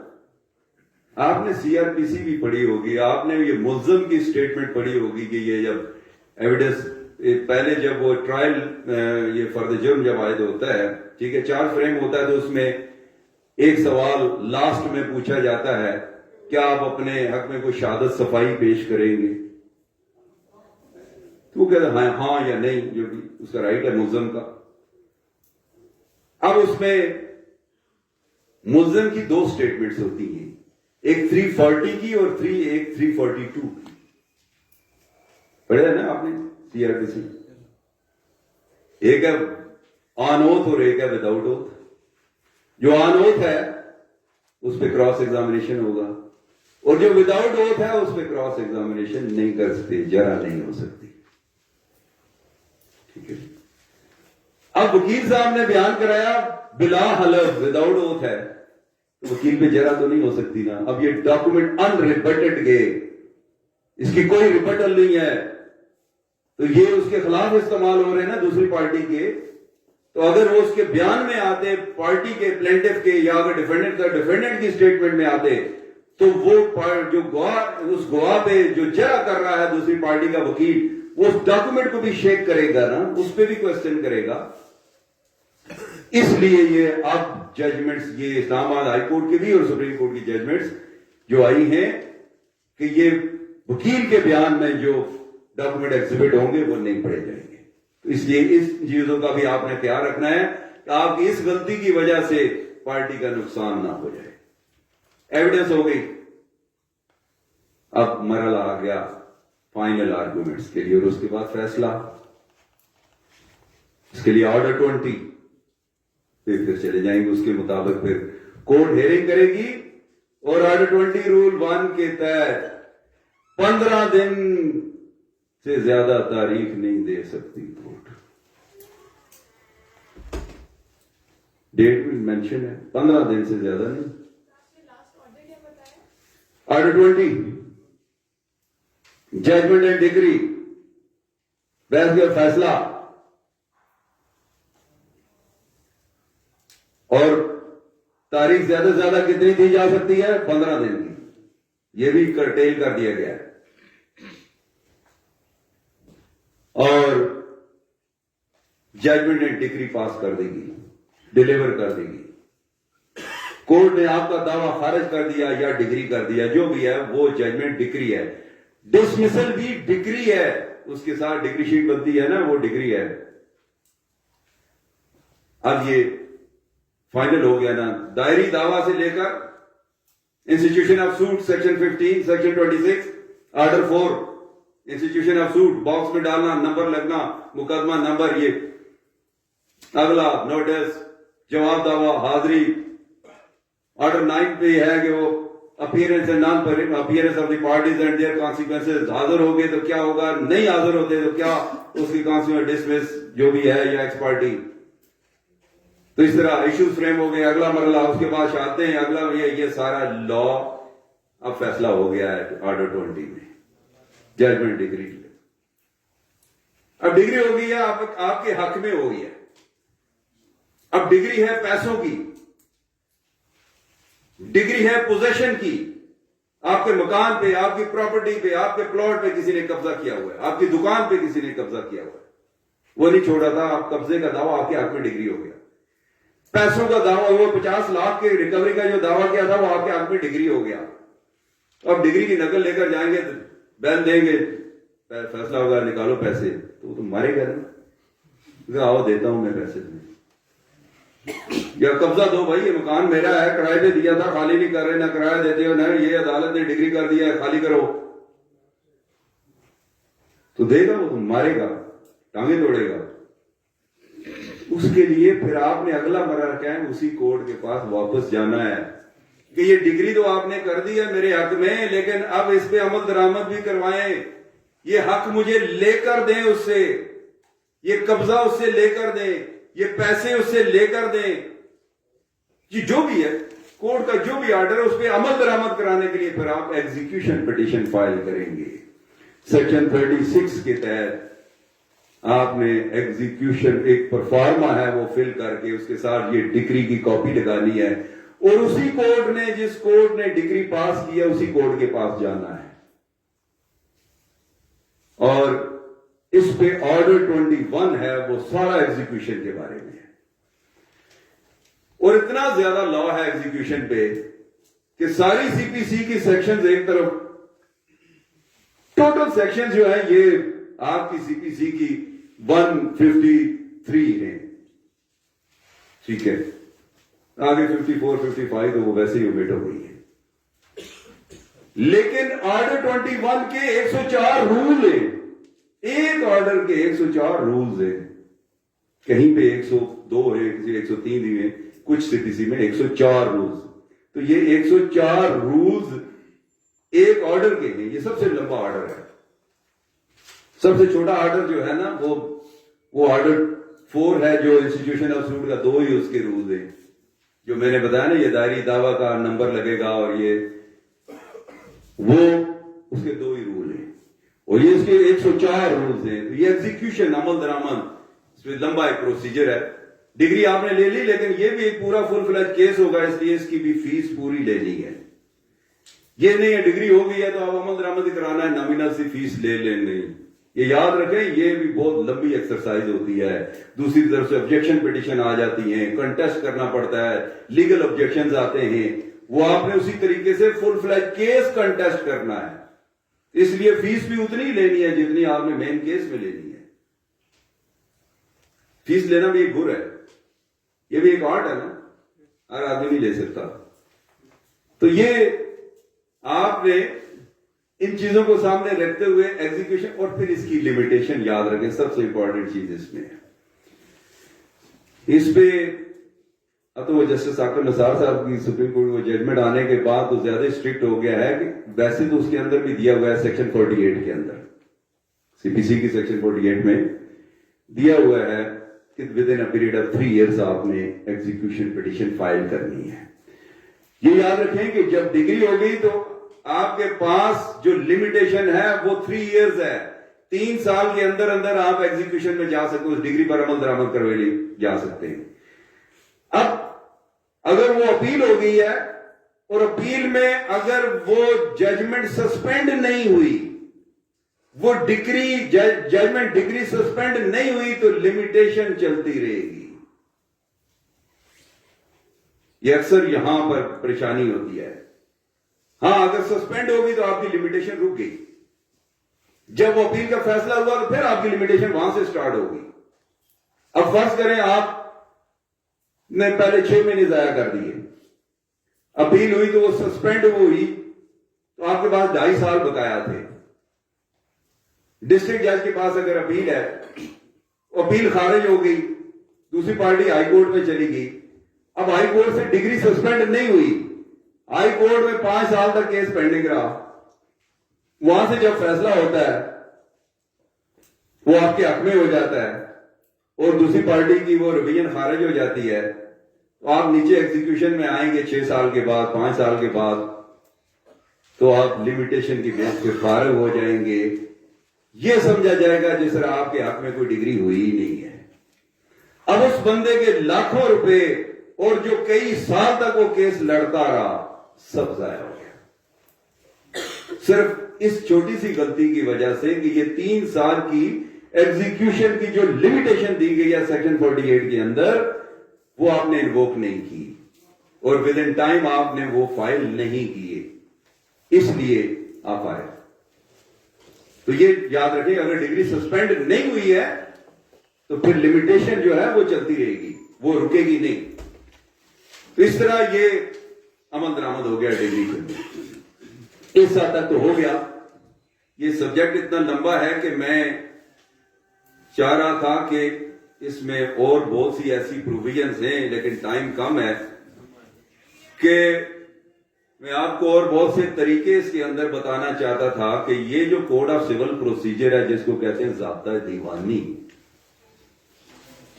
آپ نے CRPC بھی پڑھی ہوگی, آپ نے یہ ملزم کی سٹیٹمنٹ پڑھی ہوگی کہ یہ جب ایویڈنس پہلے جب وہ ٹرائل یہ فرد جرم جب عائد ہوتا ہے, ٹھیک ہے, 4 فریم ہوتا ہے, تو اس میں ایک سوال لاسٹ میں پوچھا جاتا ہے کیا آپ اپنے حق میں کوئی شہادت صفائی پیش کریں گے, تو وہ کہتا ہے ہاں یا نہیں, جو بھی اس کا رائٹ ہے ملزم کا. اب اس میں ملزم کی 2 سٹیٹمنٹس ہوتی ہیں, ایک 340 کی اور ایک 342 کی. پڑھا ہے نا آپ نے CRPC, ایک ہے آن اوتھ اور ایک ہے وداؤٹ اوتھ. جو آن اوتھ ہے اس پہ کراس ایگزامینیشن ہوگا, اور جو وداؤٹ اوتھ ہے اس پہ کراس ایگزامینیشن نہیں کر سکتے, جرا نہیں ہو سکتی. ٹھیک ہے, اب وکیل صاحب نے بیان کرایا بلا حلف وداؤٹ اوتھ ہے, تو وکیل پہ جرا تو نہیں ہو سکتی نا. اب یہ ڈاکومنٹ ان ریبٹڈ گئے, اس کی کوئی ریبٹل نہیں ہے, تو یہ اس کے خلاف استعمال ہو رہے ہیں نا دوسری پارٹی کے. تو اگر وہ اس کے بیان میں آتے پارٹی کے پلینٹف کے, یا اگر ڈیفینڈنٹ کی سٹیٹمنٹ میں آتے, تو وہ جو گواہ, اس گواہ پہ جو جرا کر رہا ہے دوسری پارٹی کا وکیل, وہ اس ڈاکومنٹ کو بھی شیک کرے گا نا, اس پہ بھی کوشچن کرے گا. اس لیے یہ اب ججمنٹس یہ اسلام آباد ہائی کورٹ کی بھی اور سپریم کورٹ کی ججمنٹس جو آئی ہیں کہ یہ وکیل کے بیان میں جو ڈاکومنٹ ایگزیبٹ ہوں گے وہ نہیں پڑھے جائیں گے. تو اس لیے اس چیزوں کا بھی آپ نے خیال رکھنا ہے کہ آپ کی اس غلطی کی وجہ سے پارٹی کا نقصان نہ ہو جائے. ایویڈنس ہو گئی, اب مرحلہ آ گیا فائنل آرگومنٹس کے لیے اور اس کے بعد فیصلہ. اس کے لیے آرڈر 20 پھر چلے جائیں گے, اس کے مطابق پھر کورٹ ہیئرنگ کرے گی اور آرڈر 20 رول 1 کے تحت 15 دن سے زیادہ تاریخ نہیں دے سکتی کورٹ. ڈیٹ میں مینشن ہے 15 دن سے زیادہ نہیں. آرڈر 20 ججمنٹ اینڈ ڈگری بحث کا فیصلہ اور تاریخ زیادہ سے زیادہ کتنی دی جا سکتی ہے 15 دن کی. یہ بھی کرٹیل کر دیا گیا ہے. اور ججمنٹ اینڈ ڈگری پاس کر دے گی, ڈیلیور کر دے گی. کورٹ نے آپ کا دعویٰ خارج کر دیا یا ڈگری کر دیا, جو بھی ہے وہ ججمنٹ ڈگری ہے. ڈسمسل بھی ڈگری ہے, اس کے ساتھ ڈگری شیٹ بنتی ہے نا, وہ ڈگری ہے. اب یہ فائنل ہو گیا نا. دائری دعویٰ سے لے کر institution of suit section 15 section 26 order 4 institution of suit box میں ڈالنا, نمبر لگنا, مقدمہ نمبر, یہ اگلا نوٹس, جواب دعویٰ, حاضری. آرڈر 9 پہ ہے کہ وہ appearance and non appearance of the parties and their consequences. حاضر ہو گئے تو کیا ہوگا, نہیں حاضر ہوتے تو کیا, اس کی کانسیکوینس ڈسمس جو بھی ہے یا ایکس پارٹی. تو اس طرح ایشوز فریم ہو گئے. اگلا مرحلہ اس کے بعد آتے ہیں اگلا, یہ سارا لا اب فیصلہ ہو گیا ہے آرڈر 20 میں ججمنٹ ڈگری. اب ڈگری ہو گئی ہے, آپ کے حق میں ہو گئی ہے. اب ڈگری ہے پیسوں کی, ڈگری ہے پوزیشن کی. آپ کے مکان پہ, آپ کی پراپرٹی پہ, آپ کے پلاٹ پہ کسی نے قبضہ کیا ہوا ہے, آپ کی دکان پہ کسی نے قبضہ کیا ہوا ہے, وہ نہیں چھوڑا تھا. آپ قبضے کا دعویٰ آپ کے حق میں ڈگری ہو گیا. پیسوں کا دعویٰ, وہ 50 لاکھ کے ریکوری کا جو دعویٰ کیا تھا وہ آپ کے حق میں ڈگری ہو گیا. اب ڈگری کی نقل لے کر جائیں گے, بیل دیں گے, فیصلہ ہوگا نکالو پیسے, تو وہ تو مارے گا نا, آؤ دیتا ہوں میں پیسے تمہیں, یا قبضہ دو بھائی, یہ مکان میرا ہے, کرائے پہ دیا تھا, خالی نہیں کر رہے, نہ کرایہ دیتے ہو, نہ یہ عدالت نے ڈگری کر دیا ہے, خالی کرو. تو دے گا, وہ تو مارے گا, ٹانگیں توڑے گا. اس کے لیے پھر آپ نے اگلا مرحلہ کیا ہے, اسی کورٹ کے پاس واپس جانا ہے کہ یہ ڈگری تو آپ نے کر دی ہے میرے حق میں, لیکن اب اس پہ عمل درآمد بھی کروائیں. یہ حق مجھے لے کر دیں اس سے, یہ قبضہ اس سے لے کر دیں, یہ پیسے اس سے لے کر دیں. یہ جو بھی ہے کورٹ کا جو بھی آرڈر ہے اس پہ عمل درآمد کرانے کے لیے پھر آپ ایگزیکیوشن پٹیشن فائل کریں گے. سیکشن 36 کے تحت آپ نے ایگزیکیوشن ایک پرفارما ہے وہ فل کر کے اس کے ساتھ یہ ڈگری کی کاپی لگانی ہے, اور اسی کورٹ نے, جس کورٹ نے ڈگری پاس کیا, اسی کورٹ کے پاس جانا ہے. اور اس پہ آرڈر 21 ہے, وہ سارا ایگزیکیوشن کے بارے میں ہے. اور اتنا زیادہ لا ہے ایگزیکیوشن پہ کہ ساری سی پی سی کی سیکشنز ایک طرف, ٹوٹل سیکشن جو ہے یہ آپ کی سی پی سی کی 153 ہیں, ٹھیک ہے. آگے 54 55 تو وہ ویسے ہی اومیٹ ہو گئی ہے. لیکن آرڈر 21 کے 104 رول ہیں, ایک آرڈر کے 104 رولز ہیں. کہیں پہ 102 ہے, کسی 103 بھی ہیں, کچھ سی پی سی میں 104 رولز. تو یہ 104 رولز ایک آرڈر کے ہیں. یہ سب سے لمبا آرڈر ہے. سب سے چھوٹا آرڈر جو ہے نا وہ آرڈر 4 ہے, جو انسٹیٹیوشن آف سوٹ کا 2 ہی اس کے رولز ہیں, جو میں نے بتایا نا, یہ دائری دعویٰ کا نمبر لگے گا, اور یہ وہ اس کے 2 ہی رول ہیں, اور یہ اس کے 104 رولز ہیں. تو یہ ایگزیکیوشن عمل درآمد اس میں لمبا ایک پروسیجر ہے. ڈگری آپ نے لے لی, لیکن یہ بھی ایک پورا فل فلیج کیس ہوگا, اس لیے اس کی بھی فیس پوری لینی ہے. یہ نہیں ہے ڈگری ہو گئی ہے تو آپ عمل درآمد ہی کرانا ہے, نامینل سی فیس لے لیں, نہیں, یہ یاد رکھیں، یہ بھی بہت لمبی ایکسرسائز ہوتی ہے. دوسری طرف سے آبجیکشن پٹیشن آ جاتی ہیں، کنٹیسٹ کرنا پڑتا ہے، لیگل آبجیکشنز آتے ہیں، وہ آپ نے اسی طریقے سے فل فلیج کیس کنٹیسٹ کرنا ہے. اس لیے فیس بھی اتنی ہی لینی ہے جتنی آپ نے مین کیس میں لینی ہے. فیس لینا بھی ایک گر ہے، یہ بھی ایک آرٹ ہے نا، ہر آدمی نہیں لے سکتا. تو یہ آپ نے ان چیزوں کو سامنے رکھتے ہوئے ایگزیکیوشن، اور پھر اس کی لمیٹیشن یاد رکھیں، سب سے امپورٹنٹ چیز اس میں ہے. اس پہ اب تو وہ جسٹس عاقب نثار صاحب کی سپریم کورٹ میں ججمنٹ آنے کے بعد تو زیادہ اسٹرکٹ ہو گیا ہے، کہ ویسے تو اس کے اندر بھی دیا ہوا ہے سیکشن 48 کے اندر، سی پی سی کی سیکشن 48 میں دیا ہوا ہے کہ with in a period of 3 years آپ نے ایگزیکیوشن پٹیشن فائل کرنی ہے. یہ یاد رکھیں کہ جب ڈگری ہو گئی تو آپ کے پاس جو لمیٹیشن ہے وہ 3 ایئرز ہے. 3 سال کے اندر اندر آپ ایگزیکیوشن میں جا سکتے، اس ڈگری پر عمل درآمد کروے لے جا سکتے ہیں. اب اگر وہ اپیل ہو گئی ہے، اور اپیل میں اگر وہ ججمنٹ سسپینڈ نہیں ہوئی، وہ ڈگری ججمنٹ ڈگری سسپینڈ نہیں ہوئی، تو لمیٹیشن چلتی رہے گی. یہ اکثر یہاں پر پریشانی ہوتی ہے. ہاں اگر سسپینڈ ہوگی تو آپ کی لمیٹیشن رک گئی، جب وہ اپیل کا فیصلہ ہوا تو پھر آپ کی لمیٹیشن وہاں سے سٹارٹ ہوگی. اب فرض کریں آپ نے پہلے 6 مہینے ضائع کر دیے، اپیل ہوئی تو وہ سسپینڈ ہوئی، تو آپ کے پاس 2.5 سال بقایا تھے. ڈسٹرکٹ جج کے پاس اگر اپیل ہے، اپیل خارج ہو گئی، دوسری پارٹی ہائی کورٹ میں چلی گئی. اب ہائی کورٹ سے ڈگری سسپینڈ نہیں ہوئی، ہائی کورٹ میں 5 سال تک کیس پینڈنگ رہا. وہاں سے جب فیصلہ ہوتا ہے وہ آپ کے حق میں ہو جاتا ہے، اور دوسری پارٹی کی وہ ریویژن خارج ہو جاتی ہے، تو آپ نیچے ایگزیکیوشن میں آئیں گے 6 سال کے بعد، 5 سال کے بعد، تو آپ لمیٹیشن کی بیس پہ فارغ ہو جائیں گے. یہ سمجھا جائے گا جس طرح آپ کے حق میں کوئی ڈگری ہوئی ہی نہیں ہے. اب اس بندے کے لاکھوں روپے اور جو کئی سال تک وہ کیس لڑتا رہا، سب ضائع ہو گیا، صرف اس چھوٹی سی غلطی کی وجہ سے کہ یہ 3 سال کی ایگزیکیوشن کی جو لمیٹیشن دی گئی ہے سیکشن 48 کے اندر، وہ آپ نے انووک نہیں کی، اور ود ان ٹائم آپ نے وہ فائل نہیں کیے، اس لیے آپ آئے. تو یہ یاد رکھیں، اگر ڈگری سسپینڈ نہیں ہوئی ہے تو پھر لمیٹیشن جو ہے وہ چلتی رہے گی، وہ رکے گی نہیں. تو اس طرح یہ عمل درآمد ہو گیا ڈگری کے. اس حد تک تو ہو گیا. یہ سبجیکٹ اتنا لمبا ہے کہ میں چاہ رہا تھا کہ اس میں اور بہت سی ایسی پروویژنز ہیں، لیکن ٹائم کم ہے، کہ میں آپ کو اور بہت سے طریقے اس کے اندر بتانا چاہتا تھا کہ یہ جو کوڈ آف سول پروسیجر ہے، جس کو کہتے ہیں ضابطہ دیوانی،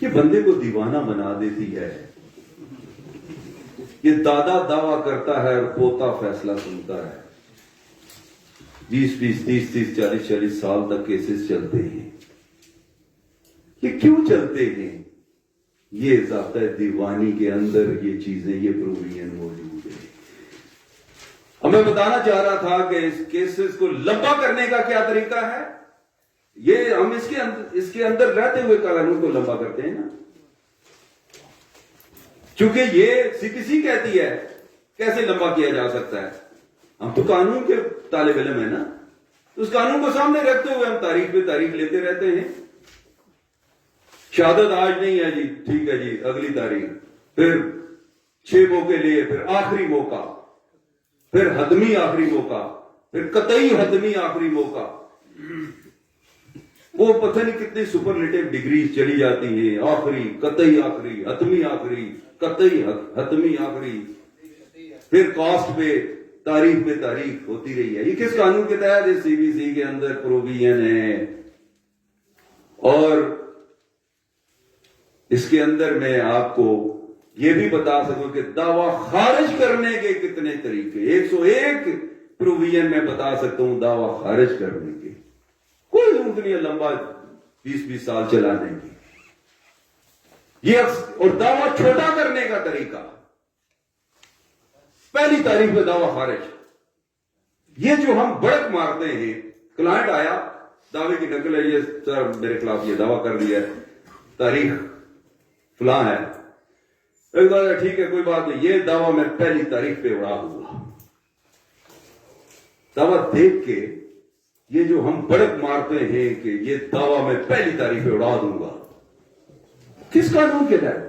یہ بندے کو دیوانہ بنا دیتی ہے. یہ دادا دعویٰ کرتا ہے اور پوتا فیصلہ سنتا ہے. 20 30 40 سال تک کیسز چلتے ہیں. یہ کیوں چلتے ہیں؟ یہ ضابطہ دیوانی کے اندر یہ چیزیں، یہ پروویژن موجود ہے. اب میں بتانا چاہ رہا تھا کہ اس کیسز کو لمبا کرنے کا کیا طریقہ ہے. یہ ہم اس کے اندر رہتے ہوئے قانون کو لمبا کرتے ہیں نا، چونکہ یہ سی پی سی کہتی ہے کیسے لمبا کیا جا سکتا ہے. ہم تو قانون کے طالب علم ہیں نا، تو اس قانون کو سامنے رکھتے ہوئے ہم تاریخ پہ تاریخ لیتے رہتے ہیں. شہادت آج نہیں ہے جی، ٹھیک ہے جی، اگلی تاریخ، پھر 6 موقع لیے، پھر آخری موقع، پھر حتمی آخری موقع، پھر قطعی حتمی آخری موقع. وہ پتہ نہیں کتنی سپرلیٹیو ڈگریز چلی جاتی ہیں، آخری، قطعی آخری، حتمی آخری، قطعی حتمی آخری، پھر کاسٹ پہ تاریخ پہ تاریخ ہوتی رہی ہے. یہ کس قانون کے تحت؟ اس سی بی سی کے اندر پروویژن ہے. اور اس کے اندر میں آپ کو یہ بھی بتا سکوں کہ دعویٰ خارج کرنے کے کتنے طریقے، 101 پروویژن میں بتا سکتا ہوں دعویٰ خارج کرنے کے. کوئی ضرورت نہیں ہے لمبا 20 سال چلانے کی. یہ اور دعویٰ چھوٹا کرنے کا طریقہ، پہلی تاریخ میں دعویٰ خارج. یہ جو ہم بڑک مارتے ہیں، کلائنٹ آیا دعوے کی نقل ہے، یہ سر میرے خلاف یہ دعویٰ کر دیا ہے، تاریخ فلاں ہے. ایک بات ہے، ٹھیک ہے کوئی بات نہیں، یہ دعویٰ میں پہلی تاریخ پہ اڑا دوں گا. دعویٰ دیکھ کے یہ جو ہم بڑک مارتے ہیں کہ یہ دعویٰ میں پہلی تاریخ پہ اڑا دوں گا، کس قانون کے تحت؟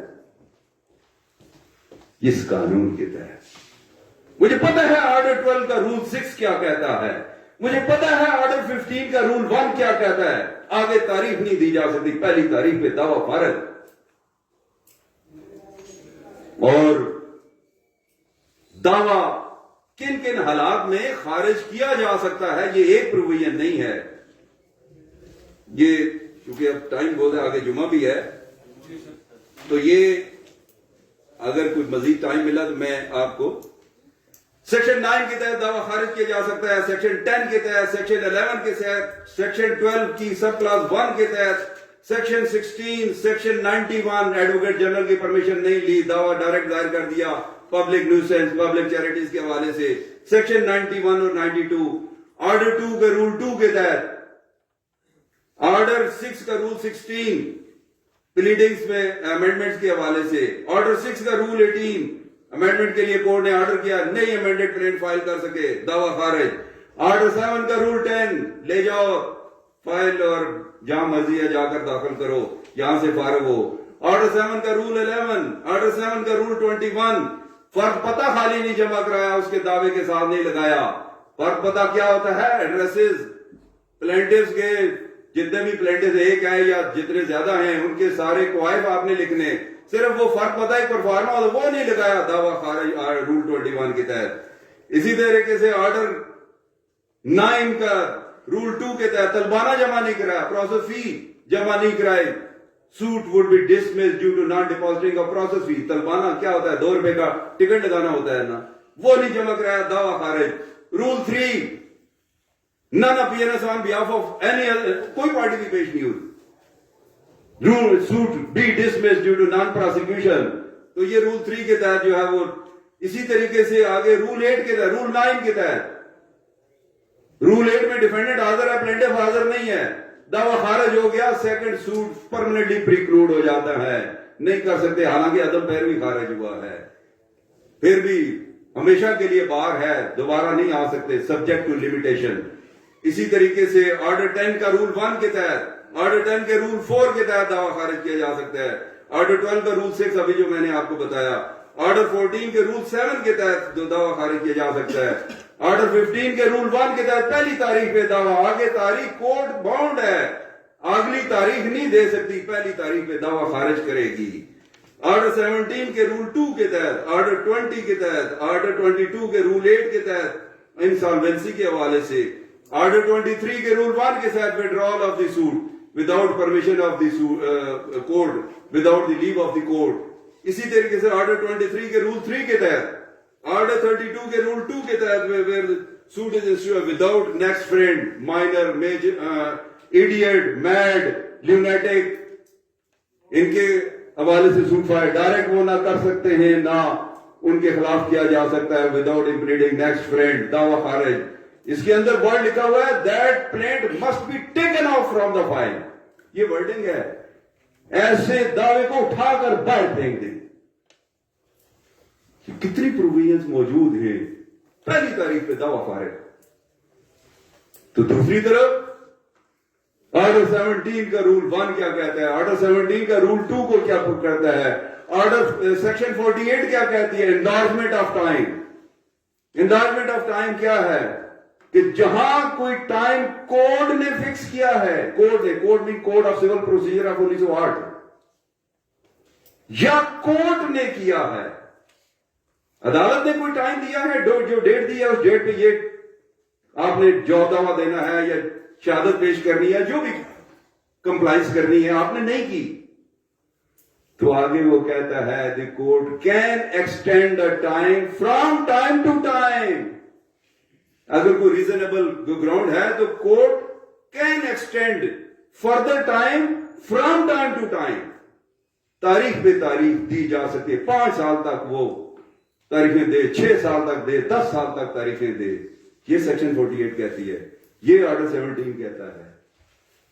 اس قانون کے تحت. مجھے پتا ہے آرڈر 12 کا رول 6 کیا کہتا ہے، مجھے پتا ہے آرڈر 15 کا رول 1 کیا کہتا ہے. آگے تاریخ نہیں دی جا سکتی، پہلی تاریخ پہ دعویٰ فارغ. اور دعویٰ کن کن حالات میں خارج کیا جا سکتا ہے، یہ ایک پروویژن نہیں ہے. یہ چونکہ اب ٹائم بہت ہے، آگے جمعہ بھی ہے، تو یہ اگر کوئی مزید ٹائم ملا تو میں آپ کو سیکشن 9 کے تحت دعویٰ خارج کیا جا سکتا ہے، سیکشن 10 کے تحت، سیکشن 11 کے تحت، سیکشن 12 کی سب کلاس 1 کے تحت، سیکشن 16، سیکشن 91 ایڈوکیٹ جنرل کی پرمیشن نہیں لی، دعویٰ ڈائریکٹ دائر کر دیا پبلک نیوسینس، پبلک چیریٹیز کے حوالے سے، سیکشن 91 اور 92، آرڈر 2 کے رول 2 کے تحت، آرڈر 6 کا رول 16 پلیڈنگز میں امینڈمنٹس کے حوالے سے، آرڈر 6 کا رول 18 امینڈمنٹ کے لیے کورٹ نے آرڈر کیا نہیں امینڈڈ پلین فائل کر سکے، دعویٰ خارج. آرڈر 7 کا رول 10 لے جاؤ فائل اور جہاں مرضی ہے جا کر داخل کرو، یہاں سے فارغ ہو. آرڈر 7 کا رول 11، آرڈر 7 کا رول 21 فرد پتہ خالی نہیں جمع کرایا، اس کے دعوے کے ساتھ نہیں لگایا. فرد پتہ کیا ہوتا ہے؟ ایڈریسز پلینٹس کے، جتنے بھی پلینٹس ایک ہیں یا جتنے زیادہ ہیں ان کے سارے کوائف آپ نے لکھنے، صرف وہ فرد پتہ ہی پرفارما ہوتا وہ نہیں لگایا، دعویٰ خارج رول 21 کے تحت. اسی طریقے سے آرڈر 9 کا رول 2 کے تحت طلبانہ جمع نہیں کرایا، پروسیس فی جمع نہیں کرائی، suit would be dismissed due to non depositing of process fee. طلبانہ کیا ہوتا ہے؟ 2 روپے کا ٹکٹ لگانا ہوتا ہے نا، وہ نہیں جمع کرایا، دعویٰ خارج. Rule 3 none appearance on behalf of any other، کوئی پارٹی بھی پیش نہیں ہوئی. Rule suit be dismissed due to non prosecution، تو یہ رول 3 کے تحت جو ہے وہ. اسی طریقے سے آگے رول 8 کے تحت، رول 9 کے تحت، رول 8 میں ڈیفینڈنٹ حاضر ہے، پلینٹف حاضر نہیں ہے، دعویٰ خارج ہو گیا، سیکنڈ سوٹ پرماننٹلی پریکلوڈ ہو جاتا ہے، نہیں کر سکتے، حالانکہ عدم پیروی خارج ہوا ہے، پھر بھی ہمیشہ کے لیے بار ہے، دوبارہ نہیں آ سکتے، سبجیکٹ ٹو لمیٹیشن. اسی طریقے سے آرڈر 10 کا رول 1 کے تحت، آرڈر 10 کے رول 4 کے تحت دعویٰ خارج کیا جا سکتا ہے. آرڈر 12 کا رول 6 ابھی جو میں نے آپ کو بتایا، آرڈر 14 کے رول 7 کے تحت دعویٰ خارج کیا جا سکتا ہے. آرڈر 15 کے رول 1 کے تحت پہلی تاریخ پہ دعویٰ، آگے تاریخ کورٹ باؤنڈ ہے، اگلی تاریخ نہیں دے سکتی، پہلی تاریخ پہ دعویٰ خارج کرے گی. آرڈر 17 کے رول 2 کے تحت، آرڈر 20 کے تحت، آرڈر 22 کے رول 8 کے تحت انسالوینسی کے حوالے سے، آرڈر 23 کے رول 1 کے تحت withdrawal of the suit without permission of the court, without the leave of the court. اسی طریقے سے آرڈر 23 کے رول 3 کے تحت، آرڈر 32 کے رول 2 کے تحت where suit is issued without next friend, minor, major, idiot, mad, lunatic، ان کے حوالے سے سوٹ فائل ڈائریکٹ وہ نہ کر سکتے ہیں، نہ ان کے خلاف کیا جا سکتا ہے without impleading next friend، دعویٰ خارج. اس کے اندر ورڈ لکھا ہوا ہے that plaint must be taken off from the file، یہ ورڈنگ ہے، ایسے دعوے کو اٹھا کر باہر پھینک دیں. کتنی پروویژنز موجود ہیں، پہلی تاریخ پہ دعویٰ خارج. تو دوسری طرف آرڈر 17 کا رول 1 کیا کہتا ہے، آرڈر 17 کا رول 2 کو کیا کرتا ہے، آرڈر سیکشن 48 کیا کہتی ہے، انڈارسمنٹ آف ٹائم. انڈارسمنٹ آف ٹائم کیا ہے کہ جہاں کوئی ٹائم کوڈ نے فکس کیا ہے، کوڈ بھی code of civil procedure of 1908، یا کورٹ نے کیا ہے، عدالت نے کوئی ٹائم دیا ہے، جو ڈیٹ دی ہے اس ڈیٹ پہ یہ آپ نے جواب دعویٰ دینا ہے یا شہادت پیش کرنی ہے، جو بھی کمپلائنس کرنی ہے، آپ نے نہیں کی، تو آگے وہ کہتا ہے the court can extend the time from time to time. اگر کوئی ریزنیبل گراؤنڈ ہے تو court can extend further time from time to time. تاریخ پہ تاریخ دی جا سکے، 5 سال تک وہ تاریخیں دے، 6 سال تک دے، 10 سال تک تاریخیں دے. یہ سیکشن 48 کہتی ہے، یہ آرڈر 17 کہتا ہے.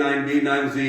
9B 9C,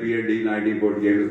PND 1948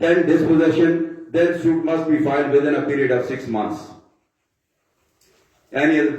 then dispossession, then suit must be filed within a period of 6 months. Any other?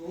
2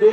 2,